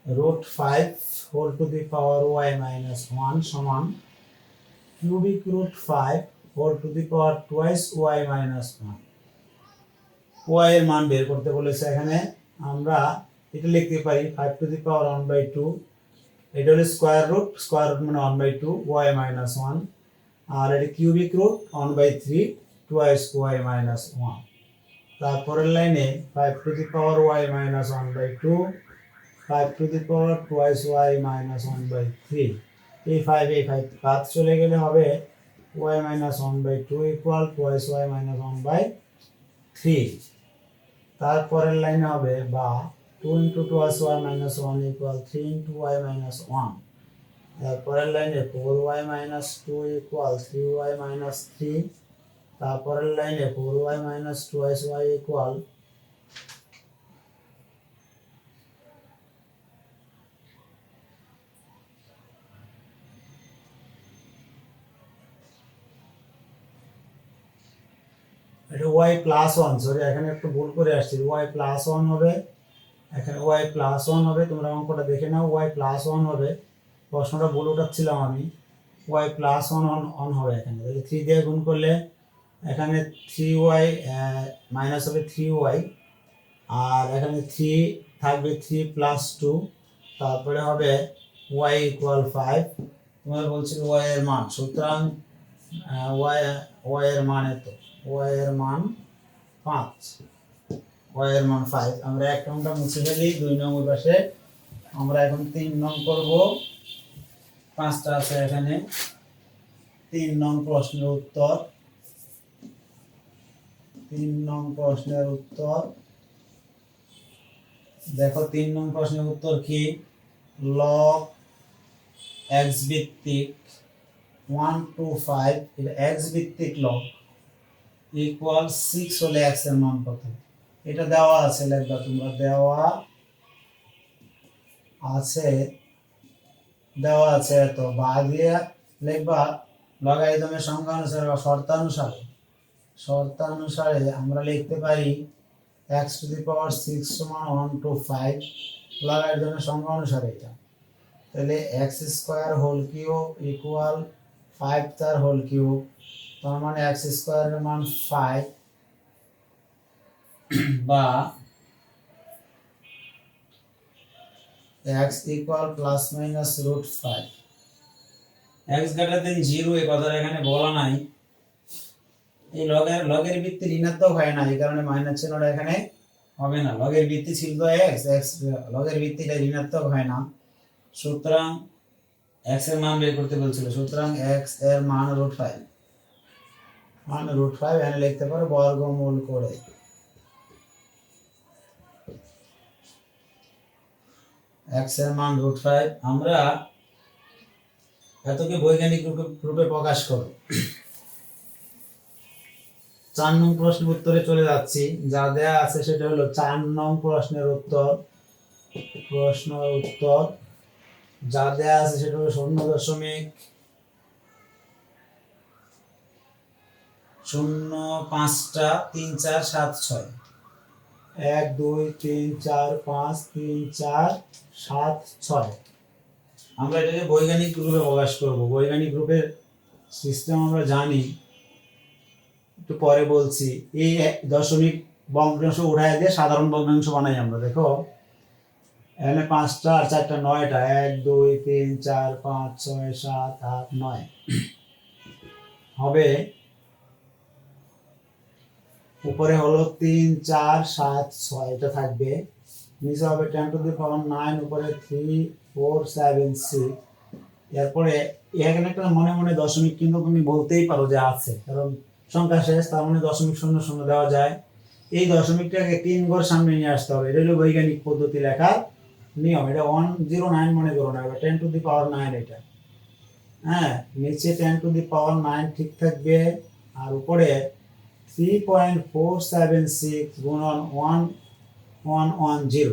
√5 whole to the power y minus 1 সমান cubic √5 whole to the power twice y minus 1। y এর মান বের করতে বলেছে এখানে। আমরা এটা লিখতে পারি 5 টু দি পাওয়ার 1/2, এটা হলো স্কয়ার রুট মানে 1/2 y মাইনাস 1, আর এটা cubic root 1/3 twice y minus 1। তারপরের লাইনে 5 to the power y minus 1/2, 5 to the power twice y minus 1/3। এই 5 বাদ চলে গেলে হবে y minus 1/2 equal twice y minus 1/3। তারপরের লাইনে হবে বা 2 × twice y minus 1 equal 3 × y minus 1। তারপরের লাইনে 4y minus 2 equal 3y minus 3। তারপরের লাইনে 4y minus twice y equal এটা y প্লাস 1, সরি এখানে একটু ভুল করে আসছে, y প্লাস 1 হবে, এখানে y প্লাস 1 হবে। তোমরা অঙ্কটা দেখে নাও, y প্লাস 1 হবে। প্রশ্নটা ভুল উঠাচ্ছিলাম আমি, y প্লাস 1 হবে এখানে। তাহলে 3 দিয়ে গুণ করলে এখানে 3y মাইনাস হবে 3y, আর এখানে 3 থাকবে 3 প্লাস 2, তারপরে হবে y ইকুয়াল 5। তোমার বলছিল y এর মান, সুতরাং y এর মান এত, y এর মান 5, y এর মান 5। আমরা 1 নংটা মুছে ফেলি, 2 নং ওই পাশে। আমরা এখন 3 নং করব, 5টা আছে এখানে। 3 নং প্রশ্নের উত্তর, 3 নং প্রশ্নের উত্তর দেখো। 3 নং প্রশ্নের উত্তর কি, লগ x ভিত্তিক 1 to 5, এটা x ভিত্তিক লগ ইকুয়াল 6 হলে x এর মান কত। এটা দেওয়া আছে, লিখবা তোমরা, দেওয়া আছে তো বা দিয়ে লিখবা লগারিদমের সংখ্যা অনুসারে বা শর্তানুসারে। শর্তানুসারে আমরা লিখতে পারি x টু দি পাওয়ার 6 সমান 1 টু 5 লাগার জন্য সংখ্যা অনুসারে এটা, তাহলে x square whole cube equal 5 তার হোল কিউব, তার মানে x স্কয়ারের মান 5 বা x equal plus minus root 5। x greater than 0 এই কথাটা এখানে বলা নাই, এই লগের ভিত্তি ঋণাত্মক হয় না, এই কারণে মাইনাস চিহ্নটা এখানে হবে না। লগের ভিত্তি ছিল তো x লগের ভিত্তিটা ঋণাত্মক হয় না, সুতরাং x এর মান বের করতে বলছিল, সুতরাং x এর মান রুট 5, এখানে লিখতে পারো বর্গমূল করে। x এর মান রুট 5 আমরা এতকে বৈজ্ঞানিক রূপে প্রকাশ করব। 4 নং প্রশ্নের উত্তরে চলে যাচ্ছি, যা দেয়া আছে সেটা হলো 4 নং প্রশ্নের উত্তর। যা দেয়া আছে সেটা হলো 0.053476 1 2 3 4 5 3 4 7 6। আমরা এটাকে বৈজ্ঞানিক রূপে প্রকাশ করব। বৈজ্ঞানিক রূপের সিস্টেম আমরা জানি, একটু পরে বলছি। এই দশমিক ভগ্নাংশ উঠায় দিয়ে সাধারণ ভগ্নাংশ বানাই আমরা। দেখো এখানে 5টা আর 4টা 9টা 1 2 3 4 5 6 7 8 9 হবে। উপরে হলো 3 4 7 6 এটা থাকবে, নিচে হবে 10 টু দি পাওয়ার 9, উপরে 3 4 7 6। এরপরে এখানে একটা মনে মনে দশমিক কিন্তু তুমি বলতেই পারো যে আছে, কারণ সংখ্যা শেষ, তার মানে দশমিক শূন্য শূন্য দেওয়া যায়। এই দশমিকটাকে 3 ঘর সামনে নিয়ে আসতে হবে, এটা হলো বৈজ্ঞানিক পদ্ধতি লেখার নিয়ম। এটা 109 মনে করো না, 10 টু দি পাওয়ার 9 এটা। হ্যাঁ, নিচে 10 টু দি পাওয়ার 9 ঠিক থাকবে, আর উপরে 3.476 গুণন 1110।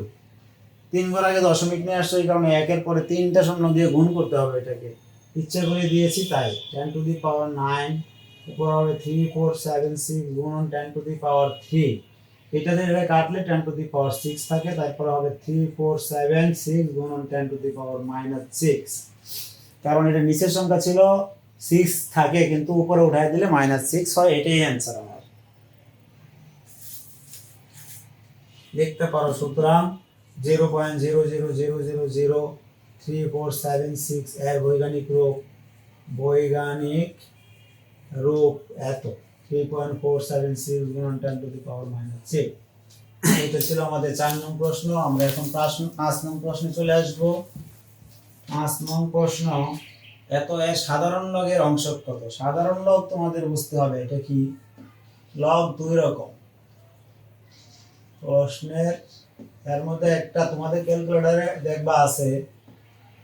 3 ঘর আগে দশমিক নিয়ে আসছে, এই কারণে একের পরে 3টা শূন্য দিয়ে গুণ করতে হবে। এটাকে ইচ্ছা করে দিয়েছি তাই। 10 টু দি পাওয়ার 9 উপর হবে 3476 গুণন 10 টু দি পাওয়ার 3। এটাতে এটা কাটলে 10 টু দি পাওয়ার 6 থাকে, তারপর হবে 3476 গুণন 10 টু দি পাওয়ার -6। কারণ এটা নিচের সংখ্যা ছিল 6 থাকে, কিন্তু উপরে উঠায় দিলে -6 হয়। এটাই অ্যান্সার আমার। দেখতে পারো, সুতরাং 0.00003476 এর বৈজ্ঞানিক রূপ এত 3.476 গুণন 10 টু দি পাওয়ার -6। এটা ছিল আমাদের 4 নং প্রশ্ন। আমরা এখন 5 নং প্রশ্নে চলে আসব। 5 নং প্রশ্ন, এত এর সাধারণ লগের অংশক কত? সাধারণ লগ তোমাদের বুঝতে হবে এটা কি। লগ দুই রকম প্রশ্নের, এর মধ্যে একটা তোমাদের ক্যালকুলেটরে দেখবা আছে,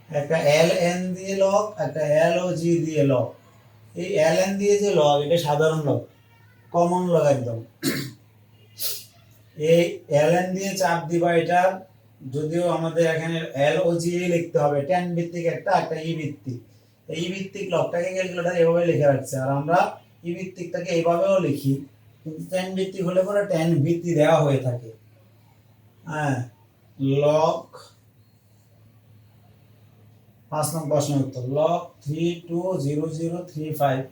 একটা ln দিয়ে লগ, একটা log দিয়ে লগ। এই ln দিয়ে যে লগ, এটা সাধারণ লগ, কমন লগ একদম। এই ln দিয়ে চাপ দিবা এটা, যদিও আমাদের এখানে log লিখতে হবে, tan ভিত্তিক একটা ই ভিত্তিক। এই ভিত্তিক লগটাকে ক্যালকুলেটর এভাবে লিখে রাখছে, আর আমরা ই ভিত্তিকটাকে এইভাবেও লিখি, কিন্তু tan ভিত্তিক হলে পরে tan ভিত্তি দেওয়া হয়ে থাকে। হ্যাঁ, লগ 5 নং প্রশ্নের উত্তর লগ 320035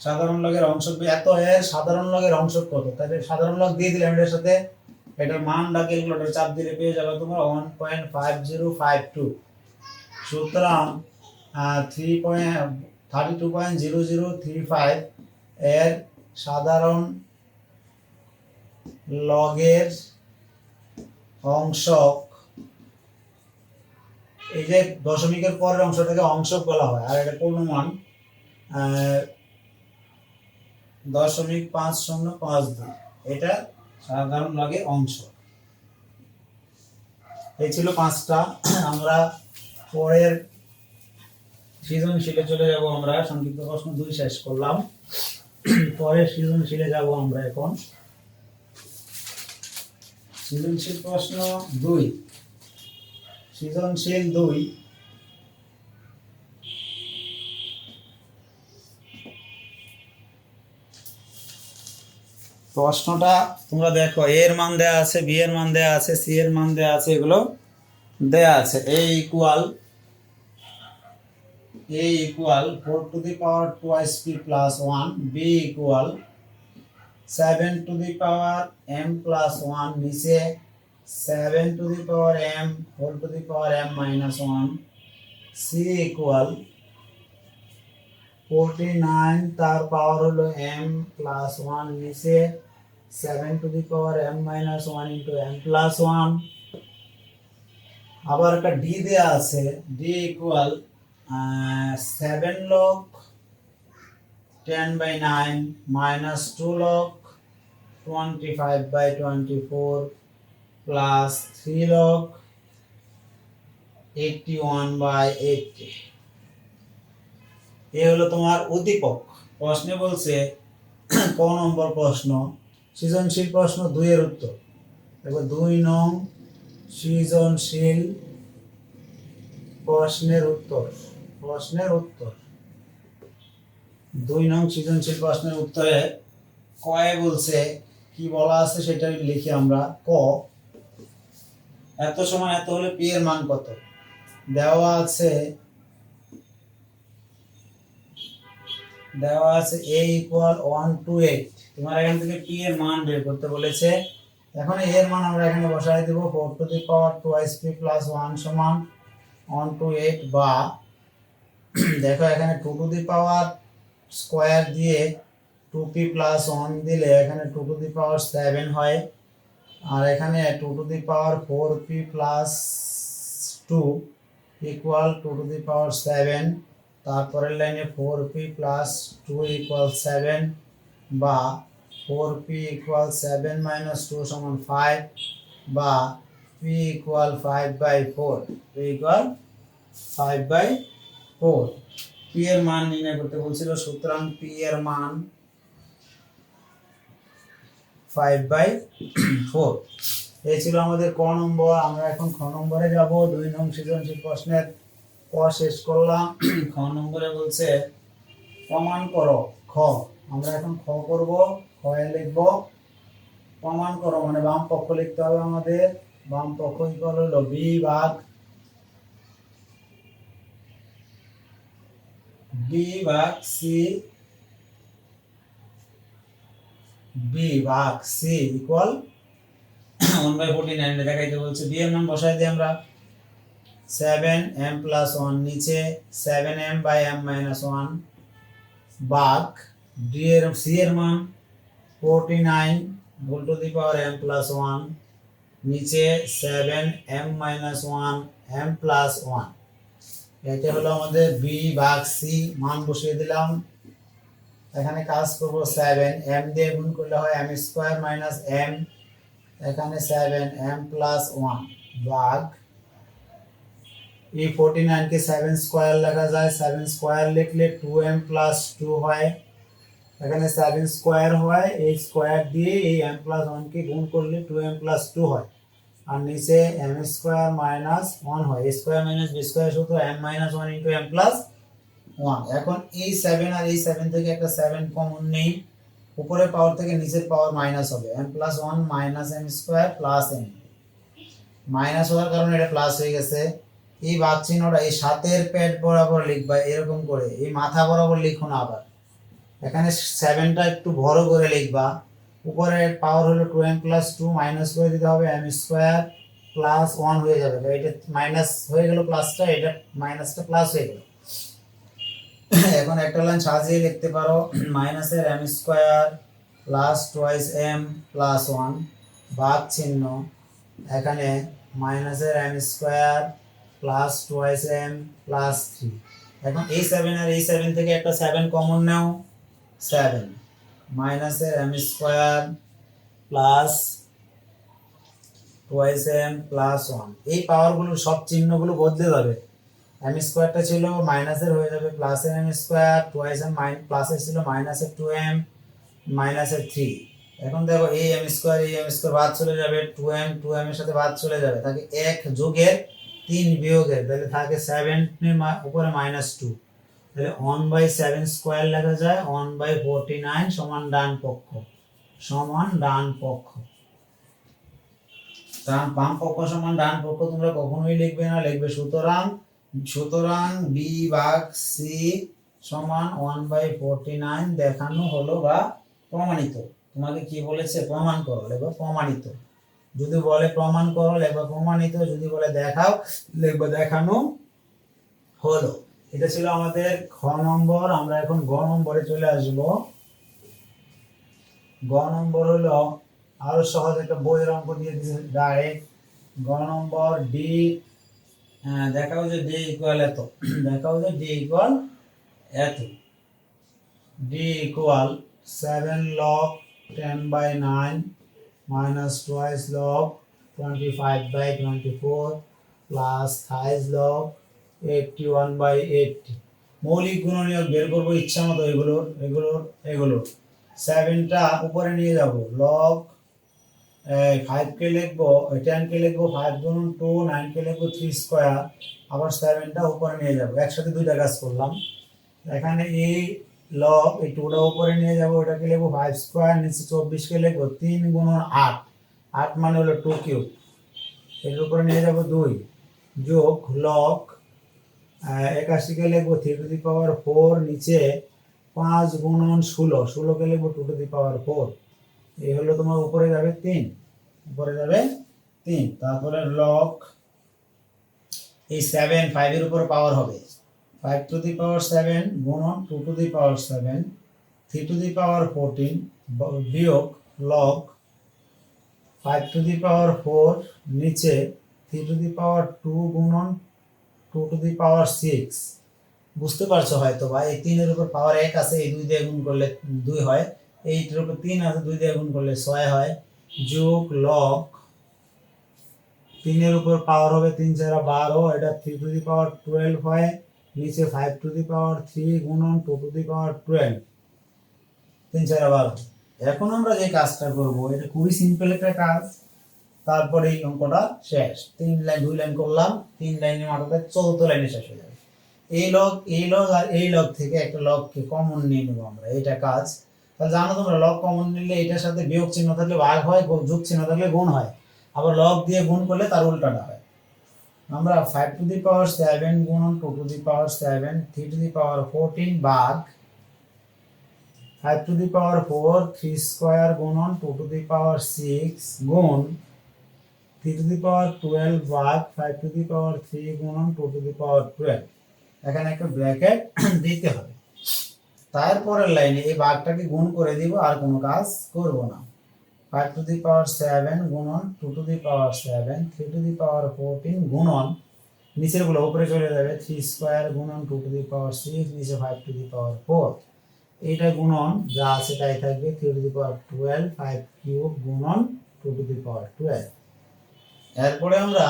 সাধারণ লগের অংশক। এত এর সাধারণ লগের অংশক কত? তাহলে সাধারণ লগ দিয়ে দিলাম, এটার সাথে এটার মানটা ক্যালকুলেটর চাপ দিলে পেয়ে যাবে তোমরা 1.5052। সুতরাং 32.0035 এর সাধারণ লগের অংশক, এই যে দশমিকের পরের অংশটাকে অংশক বলা হয়, আর এটা পূর্ণমান 0.5052, এটা সাধারণ লগের অংশ। এই ছিল 5টা। আমরা পরের সৃজনশীলে চলে যাব। আমরা সংক্ষিপ্ত প্রশ্ন 2 শেষ করলাম, পরের সৃজনশীলে যাব আমরা এখন। সৃজনশীল প্রশ্ন 2, সৃজনশীল 2। প্রশ্নটা তোমরা দেখো, এর মান দেয়া আছে, বি এর মান দেয়া আছে, সি এর মান দেয়া আছে, এগুলো দেয়া আছে। a equal 4 to the power twice p plus 1, b equal 7 to the power m plus 1, নিচে 7 to the power m whole to the power m minus 1, c equal 49 তার পাওয়ার হলো m plus 1, নিচে 7 to the power m minus 1 into m plus 1। আবার একটা d দেয়া আছে, d equal 7 log 10/9 minus 2 log 25/24 plus 3 log 81/80। এ হলো তোমার উদ্দীপক। প্রশ্নে বলছে ক নম্বর প্রশ্ন, সৃজনশীল প্রশ্ন 2 এর উত্তর। দেখো 2 নং সৃজনশীল প্রশ্নের উত্তর। 2 নং সৃজনশীল প্রশ্নের উত্তরে কয়ে বলছে কি বলা আছে সেটা লিখি আমরা। ক, এত সমান এত হলে পি এর মান কত দেওয়া আছে। a equal 1 to 8। তোমার এখান থেকে p এর মান বের করতে বলেছে। এখন এর মান আমরা এখানে বসাই দেব 4 to the power twice p plus 1 সমান 1 to 8, বা দেখো এখানে 2 to the power স্কয়ার দিয়ে 2p plus 1 দিলে এখানে 2 to the power 7 হয়, আর এখানে 2 to the power 4p plus 2 equal 2 to the power 7। তারপরের লাইনে 4p plus 2 equal 7, বা 4p equal 7 minus 2 সমান 5, বা p equal 5/4, p equal 5/4। p এর মান নির্ণয় করতে বলছিল, সুতরাং p এর মান 5/4। এই ছিল আমাদের ক নম্বর। আমরা এখন খ নম্বরে যাব। 2 নং সৃজনশীল প্রশ্নের ক শেষ করলাম। খ নম্বরে বলছে প্রমাণ করো। খ, আমরা এখন খ করব। খ এ লিখব প্রমাণ করো, মানে বাম পক্ষ লিখতে হবে আমাদের। বাম পক্ষ ইকুয়াল হলো b ভাগ c, b ভাগ c ইকুয়াল 1/49 দেখাইতে বলছে। b এর মান বসাই দিই আমরা 7m plus 1, নিচে 7m/m minus 1 ভাগ d এর c এর মান 49 whole to the power m plus 1, নিচে 7m minus 1 m plus 1। এটা হলো আমাদের b ভাগ c, মান বসিয়ে দিলাম। এখানে কাজ করব 7m দিয়ে গুণ করলে হয় m স্কয়ার মাইনাস m, এখানে 7m plus 1 ভাগ এই 49 কে 7 স্কয়ার লেখা যায়। 7 স্কয়ার লিখলে 2m plus 2 হয়। এখানে 7 স্কয়ার হয়, এই স্কয়ার দিয়ে এই m plus 1 কে গুণ করলে 2m plus 2 হয়, আর নিচে m স্কয়ার মাইনাস 1 হয়। a square minus b square সূত্র m minus 1 into m plus 1। এখন এই 7 আর এই 7 থেকে একটা 7 কমন নেই, উপরের পাওয়ার থেকে নিচের পাওয়ার মাইনাস হবে। m plus 1 minus m square plus m, minus হওয়ার কারণে এটা প্লাস হয়ে গেছে। এই ভাগ চিহ্নটা এই 7 এর পেট বরাবর লিখবা, এরকম করে এই মাথা বরাবর লিখো না। আবার এখানে 7টা একটু বড় করে লিখবা। উপরের পাওয়ার হলো 2m plus 2, মাইনাস করে দিতে হবে m স্কয়ার প্লাস 1 হয়ে যাবে। এটা মাইনাস হয়ে গেল প্লাসটা, এটা মাইনাসটা প্লাস হয়ে গেল। এখন একটা লাইন সাজিয়ে লিখতে পারো, মাইনাসের m square plus twice m plus 1 ভাগ চিহ্ন, এখানে মাইনাসের m square plus twice m plus 3। এখন এই 7 আর এই 7 থেকে একটা 7 কমন নাও, 7 মাইনাসের m square plus twice m plus 1। এই পাওয়ারগুলো সব চিহ্নগুলো বদলে যাবে। m স্কয়ারটা ছিল মাইনাসের হয়ে যাবে প্লাসের m স্কয়ার, টুয়াইস m প্লাসের ছিল মাইনাসের 2m মাইনাসের 3। এখন দেখো এই m স্কয়ার এই m স্কয়ার বাদ চলে যাবে, 2m এর সাথে বাদ চলে যাবে, থাকে 1 যোগের 3 বিয়োগের, তাহলে থাকে 7 এর উপরে -2, তাহলে 1/7 স্কয়ার লেখা যায় 1/49 সমান ডান পক্ষ সমান ডান পক্ষ। বাম পক্ষ সমান ডান পক্ষ তোমরা কখনোই লিখবে না, লিখবে সুতরাং সুতরাং বি ভাগ সি সমান 1/49 দেখানো হলো বা প্রমাণিত। তোমাকে কি বলেছে? প্রমাণ করো, লিখবে প্রমাণিত। যদি বলে প্রমাণ করো লিখবে প্রমাণিত, যদি বলে দেখাও লিখবে দেখানো হলো। এটা ছিল আমাদের খ নম্বর। আমরা এখন গ নম্বরে চলে আসব। গ নম্বর হলো আরো সহজ একটা বইয়ের অঙ্ক দিয়ে দিয়েছে ডাইরেক্ট। গ নম্বর ডি, দেখাও যে ডি ইকুয়াল এত, দেখাও যে ডি ইকুয়াল এত। D equal 7 log 10/9 minus twice log 25/24 plus thrice log 81/80। মৌলিক গুণনীয়ক বের করবো ইচ্ছা মতো এগুলোর 7টা উপরে নিয়ে যাব, log 5 কে লিখবো, 10 কে লিখবো 5 গুণন 2, 9 কে লিখবো 3 স্কয়ার, আবার 7টা উপরে নিয়ে যাব। একসাথে দুইটা কাজ করলাম। এখানে এই log এই 2টা উপরে নিয়ে যাব, ওটাকে লিখবো 5 স্কয়ার, নিচে 24 কে লিখবো 3 গুণন 8, 8 মানে হলো 2 কিউব, এর উপরে নিয়ে যাব 2 যোগ log 81 কে লিখবো 3 টু দি পাওয়ার 4, নিচে 5 গুণন 16, 16 কে লিখবো 2 টু দি পাওয়ার 4। এই হলো তোমার উপরে যাবে 3, উপরে যাবে 3। তারপরে log এই 7 5 এর উপর পাওয়ার হবে 5 টু দি পাওয়ার 7 গুণন 2 two the power 7 3 two the পাওয়ার 14 বিয়োগ log 5 টু দি পাওয়ার 4 নিচে 3 টু দি পাওয়ার 2 গুণন 2 টু দি পাওয়ার 6। বুঝতে পারছো হয়তো ভাই, এই 3 এর উপর পাওয়ার 1 আছে, এই 2 দিয়ে গুণ করলে 2 হয়, এইটার উপর 3 আছে, 2 দিয়ে গুণ করলে 6 হয়, যোগ log 3 এর উপর পাওয়ার হবে 3 4 12, এটা 3 টু দি পাওয়ার 12 হয়, নিচে 5 টু দি পাওয়ার 3 গুণন 2 টু দি পাওয়ার 12, 3 4 12। এখন আমরা যে কাজটা করব এটা খুবই সিম্পল একটা কাজ। তারপরে এই অঙ্কটা শেষ। 3 লাইন 2 লাইন করলাম, 3 লাইনের মাথাতে 4th লাইনে শেষ হয়ে যাবে। এই লগ আর এই লগ থেকে একটা লগকে কমন নিয়ে নেব আমরা, এটা কাজ। তাহলে জানো তোমরা লগ কমন নিলে এটার সাথে বিয়োগ চিহ্ন থাকলে ভাগ হয়, যোগ চিহ্ন থাকলে গুণ হয়, আবার লগ দিয়ে গুণ করলে তার উল্টাটা হয়। আমরা 5 টু দি পাওয়ার 7 গুণন 2 two the power 7 3 two the পাওয়ার 14 ভাগ 5 টু দি পাওয়ার 4 3 স্কয়ার গুণন 2 টু দি পাওয়ার 6 গুণ 3 টু দি পাওয়ার 12 ভাগ 5 টু দি পাওয়ার 3 গুণন 2 টু দি পাওয়ার 12। এখানে একটা ব্র্যাকেট দিতে হবে। তারপরের লাইনে এই ভাগটাকে গুণ করে দিব, আর কোনো কাজ করব না। 5 টু দি পাওয়ার 7 গুণন 2 two the power 7 3 two the পাওয়ার 14 গুণন নিচের গুলো উপরে চলে যাবে 3 স্কয়ার গুণন 2 টু দি পাওয়ার 6 নিচে 5 টু দি পাওয়ার 4। এইটা গুণন যা আছে তাই থাকবে 3 টু দি পাওয়ার 12 5 কিউব গুণন 2 টু দি পাওয়ার 12। এরপরে আমরা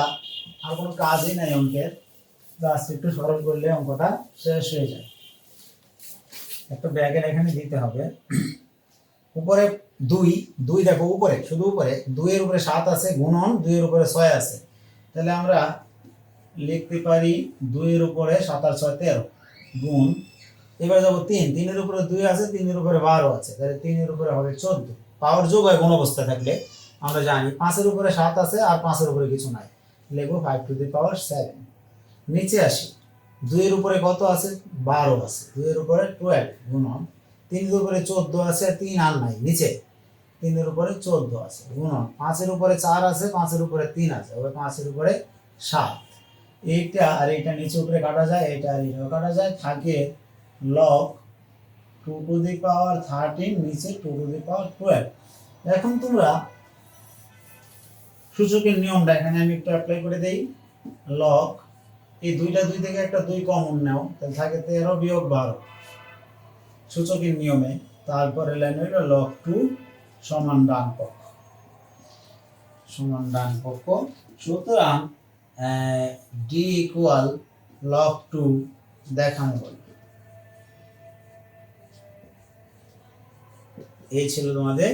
আর কোনো কাজই নাই অঙ্কের, জাস্ট একটু সরল করলে অঙ্কটা শেষ হয়ে যায়। একটা ব্র্যাকেট এখানে দিতে হবে। উপরে 2 দেখো, উপরে শুধু উপরে 2 এর উপরে 7 আছে গুণন 2 এর উপরে 6 আছে, তাহলে আমরা লিখতে পারি 2 এর উপরে 7 আর 6 13 গুণ, এবার যাব 3 এর উপরে 2 আছে 3 এর উপরে 12 আছে, তাহলে 3 এর উপরে হবে 14। পাওয়ার যোগ হয় কোন অবস্থা থাকলে আমরা জানি। 5 এর উপরে 7 আছে আর 5 এর উপরে কিছু নাই, লিখবো 5 টু দি পাওয়ার 7। নিচে আসি, 2 এর উপরে কত আছে 12 আছে, 2 এর উপরে 12 গুণন 3 এর উপরে 14 আছে, 3 আর নাই, নিচে 3 এর উপরে 14 আছে গুণন 5 এর উপরে 4 আছে, 5 এর উপরে 3 আছে, ওই 5 এর উপরে 7। এইটা আর এইটা নিচে উপরে কাটা যায়, এইটা আর এইটাও কাটা যায়, থাকে log 2 টু দি পাওয়ার 13 নিচে 2 টু দি পাওয়ার 12। এখন তোমরা সূচকের নিয়মটা এখানে আমি একটু অ্যাপ্লাই করে দেই। log এই 2 থেকে একটা 2 কমন নাও, তাহলে থাকে 13 বিয়োগ 12 সূচকের নিয়মে। তারপরে লাইন হইল log 2 সমান ডান পক্ষ, সমান ডান পক্ষ। সুতরাং d ইকুয়াল log 2 দেখানো হলো। এই ছিল তোমাদের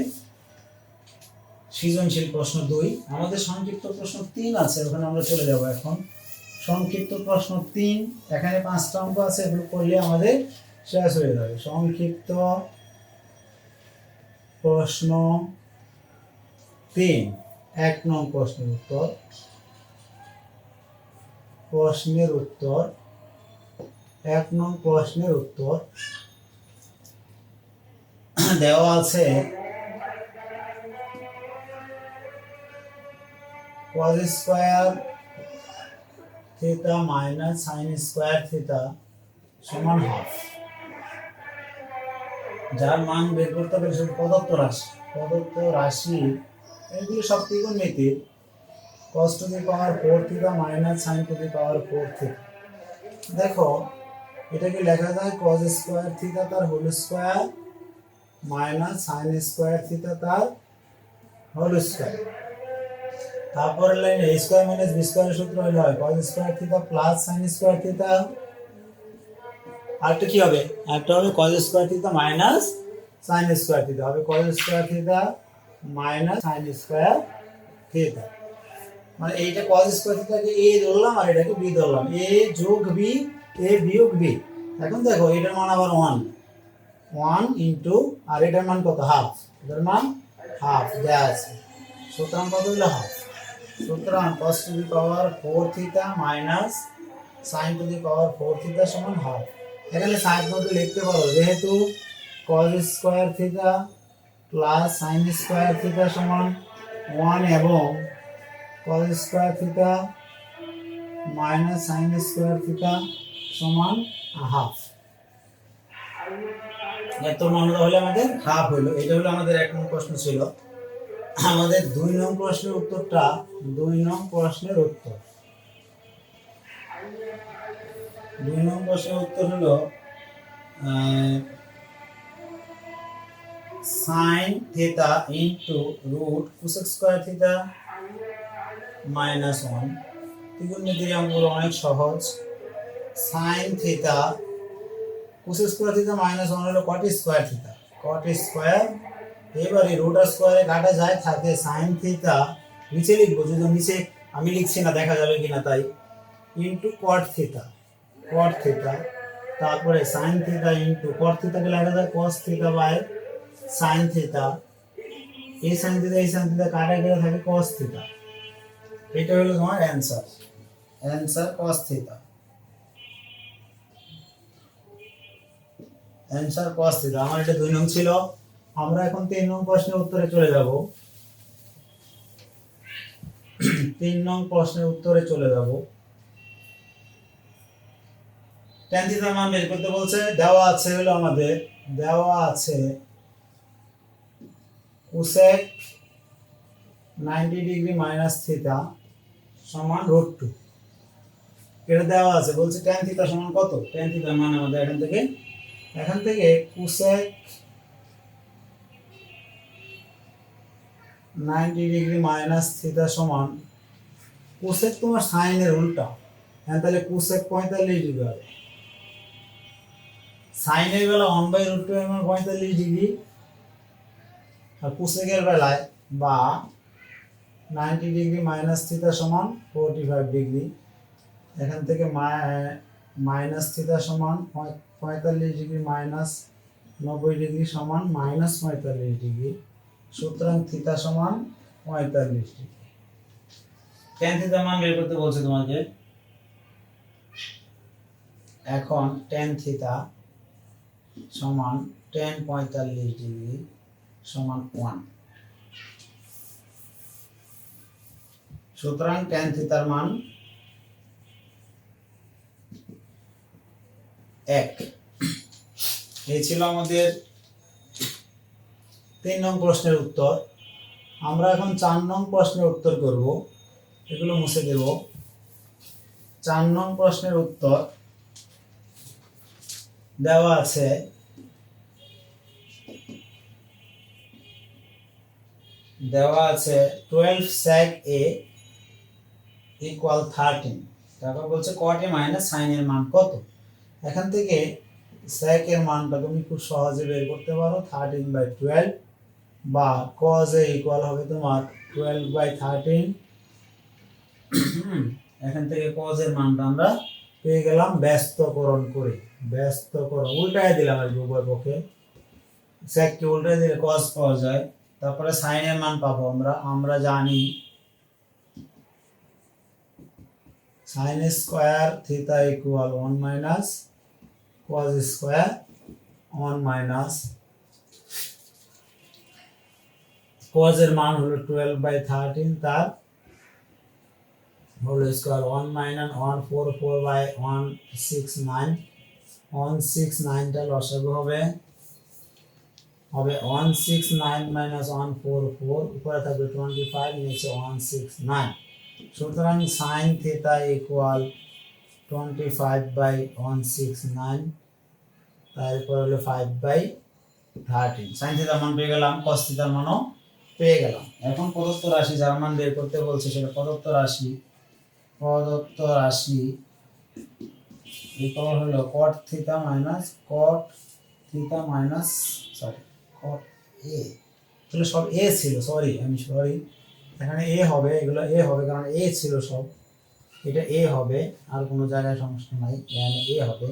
সৃজনশীল প্রশ্ন 2। আমাদের সংক্ষিপ্ত প্রশ্ন 3 আছে, ওখানে আমরা চলে যাব এখন। সংক্ষিপ্ত প্রশ্ন 3, এখানে 5টা অঙ্ক আছে, এগুলো করলে আমাদের শেষ হয়ে যাবে। সংক্ষিপ্ত প্রশ্ন 3 1 নং প্রশ্নের উত্তর 1 নং প্রশ্নের উত্তর দেওয়া আছে cos square theta minus sin square theta সমান হাফ। যার মান বের করতে হবে শুধু প্রদত্ত রাশি এগুলো সব ত্রিকোণমিতি cos to the power 4 theta minus sin to the power 4 theta. দেখো এটাকে লেখা যায় cos স্কয়ার থিটা তার whole square minus sin square theta তার হোল স্কয়ার। তারপরের লাইনে a স্কয়ার মাইনাস b স্কয়ারের সূত্র হলো হয় cos square theta plus sin square theta. আরেকটা কি হবে? একটা হবে cos square theta minus sin square theta হবে cos square theta minus sin square theta. মানে এইটা cos স্কয়ার থিটাকে a ধরলাম আর এটাকে b ধরলাম, a যোগ b a বিয়োগ b। এখন দেখো এটার মান আবার 1 ইনটু আর এটার মান কত? হাফ। এটার মান হাফ দেয়া আছে, সুতরাং কত হলো? হাফ। সুতরাং cos to the power 4 theta minus sin to the power 4 theta সমান হাফ। এখানে সাইড নোটে লিখতে পারো যেহেতু cos square theta plus sin square theta সমান 1 এবং cos square theta minus sin square theta সমান হাফ। এত মান হলে আমাদের হাফ হলো। এটা হলো আমাদের 1 নং প্রশ্ন ছিল। আমাদের 2 নং প্রশ্নের উত্তরটা 2 নং প্রশ্নের উত্তর 2 নং প্রশ্নের উত্তর হলো sin theta into root cosec square theta minus 1। ত্রিকোণমিতির অঙ্কগুলো অনেক সহজ। sin theta cosec square theta minus 1 হলো cot square theta, cot square. এবারে রুট আর স্কয়ারে কাটা যায়, থাকে sin থিটা নিচে লিখবো, যদি নিচে আমি লিখছি না দেখা যাবে কিনা তাই, ইনটু cot থিটা তারপরে sin থিটা ইনটু cot থিটাকে লেখা যায় cos theta by sin theta. এই sin থিটা কাটা গেলে থাকে cos থিটা। এটা হলো তোমার অ্যানসার cos থিটা, আমার এটা 2 নং ছিল। আমরা এখন 3 নং প্রশ্নের উত্তরে চলে যাব। 3 নং প্রশ্নের উত্তরে চলে যাব। tan থিটার মান বের করতে বলছে। দেওয়া আছে cosec 90 ডিগ্রি মাইনাস থিটা সমান √2। এটা দেওয়া আছে, বলছে tan থিটা সমান কত? tan থিটার মান আমাদের এখান থেকে cosec 90 ডিগ্রি মাইনাস থিটা সমান cosec তোমার sin এর উল্টা, তাহলে cosec 45 ডিগ্রি হবে। sin এর বেলা 1/√2 মানে 45 ডিগ্রি, আর cosec এর বেলায় বা 90 ডিগ্রি মাইনাস থিটা সমান 45 ডিগ্রি। এখান থেকে মাইনাস থিটা সমান 45 ডিগ্রি মাইনাস 90 ডিগ্রি সমান মাইনাস 45 ডিগ্রি। সুতরাং থিটা সমান 45 ডিগ্রি। tan থিটার মান বের করতে বলছে তোমাকে। এখন tan থিটা সমান tan 45 ডিগ্রি সমান 1। সুতরাং tan থিটার মান 1। এই ছিল আমাদের 3 নং প্রশ্নের উত্তর। আমরা এখন 4 নং প্রশ্নের উত্তর করব। এগুলো মুছে দেব। 4 নং প্রশ্নের উত্তর দেওয়া আছে দেওয়া আছে 12 sec a equal 13। তারপর বলছে cot a minus sin এর মান কত। এখান থেকে sec এর মানটা তুমি খুব সহজে বের করতে পারো 13/12, বা cos a ইকুয়াল হবে তোমার 12/13। এখান থেকে cos এর মানটা আমরা পেয়ে গেলাম ব্যস্তকরণ করে, উল্টায় দিলাম আর উভয় পক্ষে। sec কে উল্টে দিলে cos পাওয়া যায়, তারপরে sin এর মান পাবো আমরা জানি sin square theta equal 1 minus cos square 1 minus cos এর মান হলো 12/13 তার হোল স্কয়ার 1 মাইনাস 144/169 169 টা লসাগু হবে 169 মাইনাস 144 উপরে থাকবে 25 নিচে 169 সুতরাং sin থিটা ইকুয়াল 25/169 তারপর হলো 5/13 sin থিটার মান পেয়ে গেলাম, cos থিটার মানও পেয়ে গেলাম। এখন প্রদত্ত রাশি যার মান বের করতে বলছে সেটা প্রদত্ত রাশি ইকুয়াল হলো cot থিটা মাইনাস cot এ, এগুলো সব এ ছিল, সরি এখানে এ হবে, এগুলো এ হবে কারণ এ ছিল সব, এটা এ হবে আর কোনো জায়গায় সমস্যা নাই, এখানে এ হবে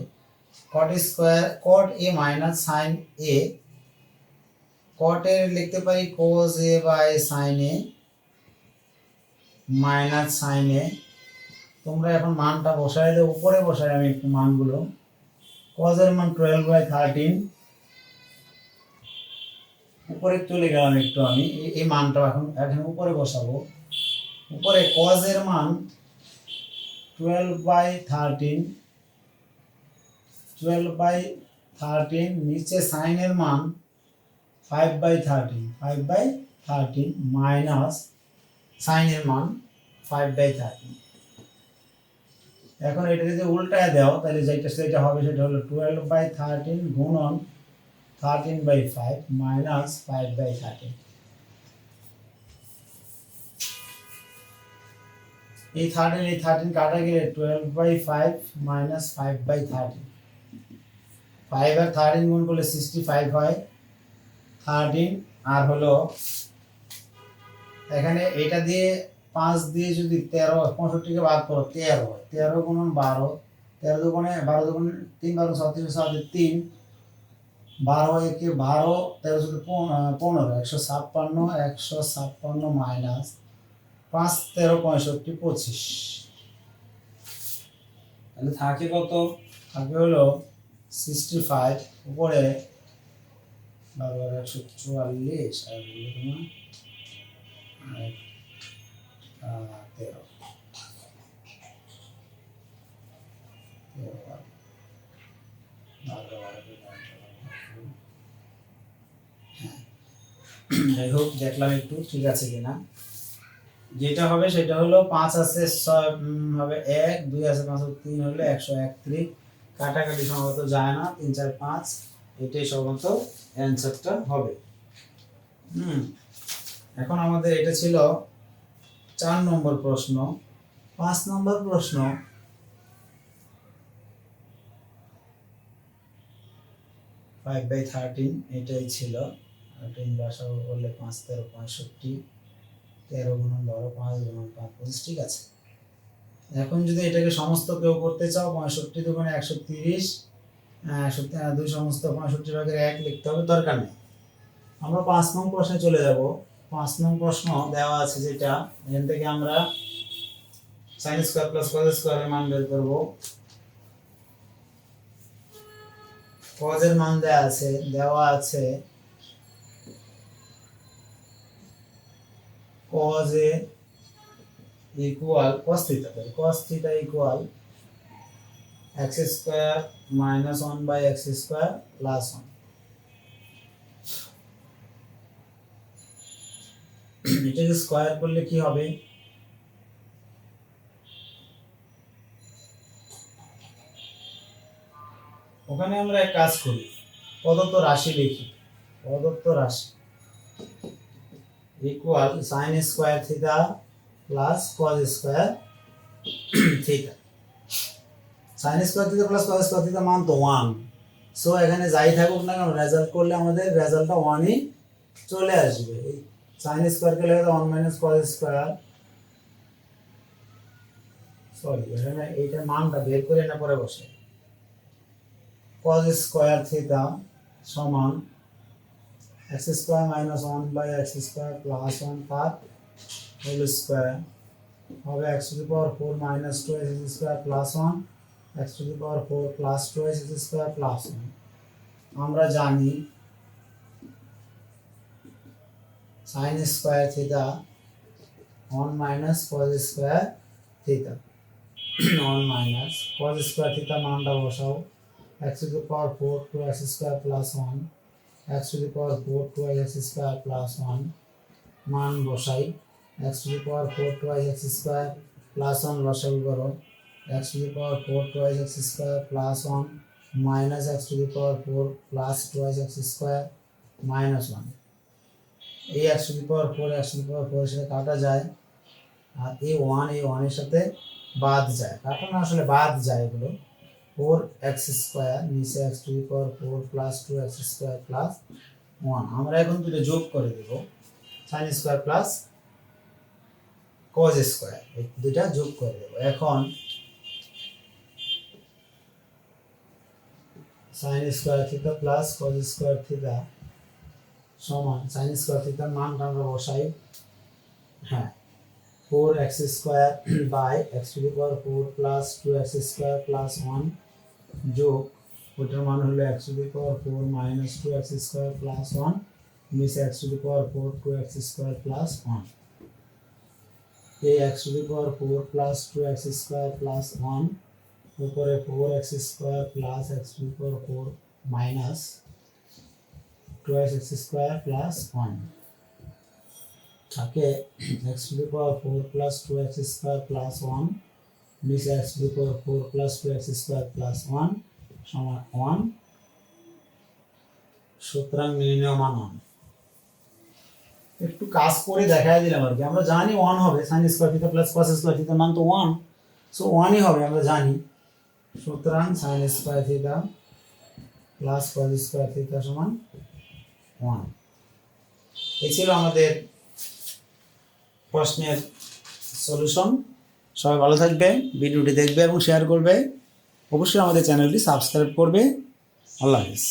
cot square cot a minus sin a, cot এর লিখতে পারি cos a by sin a minus sin a। তোমরা এখন মানটা বসাই দাও, উপরে বসাই আমি একটু মানগুলো, cos এর মান 12/13 উপরে চলে গেলাম একটু, আমি এই মানটা এখন উপরে বসাবো, উপরে cos এর মান 12/13 নিচে sin এর মান 5/13 মাইনাস sin এর মান 5/13। এখন এটা যদি উল্টায় দাও তাহলে যেটা হবে সেটা হলো 12/13 গুণন 13/5 মাইনাস 5/13। এই 13 কাটা গেলে 12/5 মাইনাস 5/13, 5 আর 13 গুণ করলে 65 হয়, 13 আর হলো এখানে এটা দিয়ে 5 দিয়ে যদি 13 65 কে ভাগ করো 13 হয়, 13 গুণন 12, 13 দুগুণে 12 দুগুণে 3 12 36 সাথে 3 12 একে 12 13 সাথে 15 156 মাইনাস 5 13 65 25, তাহলে থাকে কত, থাকে হলো 65 উপরে 144 আর যাই হোক দেখলাম একটু ঠিক আছে কিনা, যেটা হবে সেটা হলো 5 আছে 6 হবে 1, 2 আছে 5 3 হলো 131, কাটাকাটি সম্ভবত যায় না, 3 4 5 এটাই সম্ভবত অ্যানসারটা হবে। এখন আমাদের এটা ছিল 4 নম্বর প্রশ্ন। 5 নম্বর প্রশ্ন, 5/13 এটাই ছিল, এটা ইনভার্স করলে 5 13 65, 13 গুণন 12 5 গুণন 5 25, ঠিক আছে। এখন যদি এটাকে সমস্ত কেউ করতে চাও 65 দুগুণে 130, 2 সমস্ত 65 ভাগের 1 লিখতে হবে, দরকার নেই। আমরা 5 নং প্রশ্নে চলে যাব। 5 নং প্রশ্ন দেওয়া আছে যেটা, এখান থেকে আমরা sin square plus cos square এর মান বের করব। cos এর মান দেওয়া আছে cos a equal cos theta equal x square minus 1/x square plus 1। এটাকে স্কয়ার করলে কি হবে, ওখানে আমরা এক কাজ করি, প্রদত্ত রাশি লিখি, প্রদত্ত রাশি equal sin square theta plus cos square theta. sin square theta plus cos square theta মান তো 1, সো এখানে যাই থাকুক না কেন রেজাল্ট করলে আমাদের রেজাল্টটা 1ই চলে আসবে। এই sin স্কয়ার কে লিখে 1 মাইনাস cos স্কয়ার, সরি এখানে এইটার মানটা বের করে না পরে বসে, cos স্কয়ার থিটা সমান
x square minus 1 by x square plus 1 তার হোল স্কোয়ার হবে x to the power 4 minus 2 x square plus 1 x to the power 4 plus 2 x square plus 1। আমরা জানি sin square theta 1 minus cos square theta 1 minus cos square theta মানটা বসাও x to the power 4 2 x square plus 1 x to the power 4 2 x square plus 1 মান বসাই x to the power 4 2 x square plus 1 লসাগু করো x to the power 4 2 x square plus 1 minus x to the power 4 plus 2 x square minus 1। এই x to the power 4 x to the power 4 এর সাথে কাটা যায় আর এই 1 এর সাথে বাদ যায়, কাটানো আসলে বাদ যায় এগুলো। 4x স্কোয়ার নিচে x to the power 4 plus 2x square plus 1। আমরা এখন দুটো যোগ করে দেব sin square plus cos square, এই দুটো যোগ করে দেব। এখন sin square theta plus cos square theta সমান sin স্কোয়ার থিটার মানটা আমরা বসাই, হ্যাঁ 4x square by x to the power 4 plus 2x square plus 1 যোগ ওটার মান হলো x to the power 4 minus 2x square plus 1 নিচে x to the power 4 2x square plus 1। এই x to the power 4 plus 2x square plus 1 উপরে 4x square plus x to the power 4 minus 2x square plus 1 থাকে x to the power 4 plus 2x square plus 1 নিচে x to the power 4 plus 2x square plus 1 সমান 1। সুতরাং নির্ণয় মান 1। একটু কাজ করে দেখাই দিলাম আর কি, আমরা জানি 1 হবে sin square theta plus cos square theta মান তো 1, সো 1ই হবে আমরা জানি। সুতরাং sin square theta plus cos square theta সমান 1। এই ছিল আমাদের প্রশ্নের সলিউশন। সবাই ভালো থাকবে, ভিডিওটি দেখবে এবং শেয়ার করবে, অবশ্যই আমাদের চ্যানেলটি সাবস্ক্রাইব করবে। আল্লাহ হাফেজ।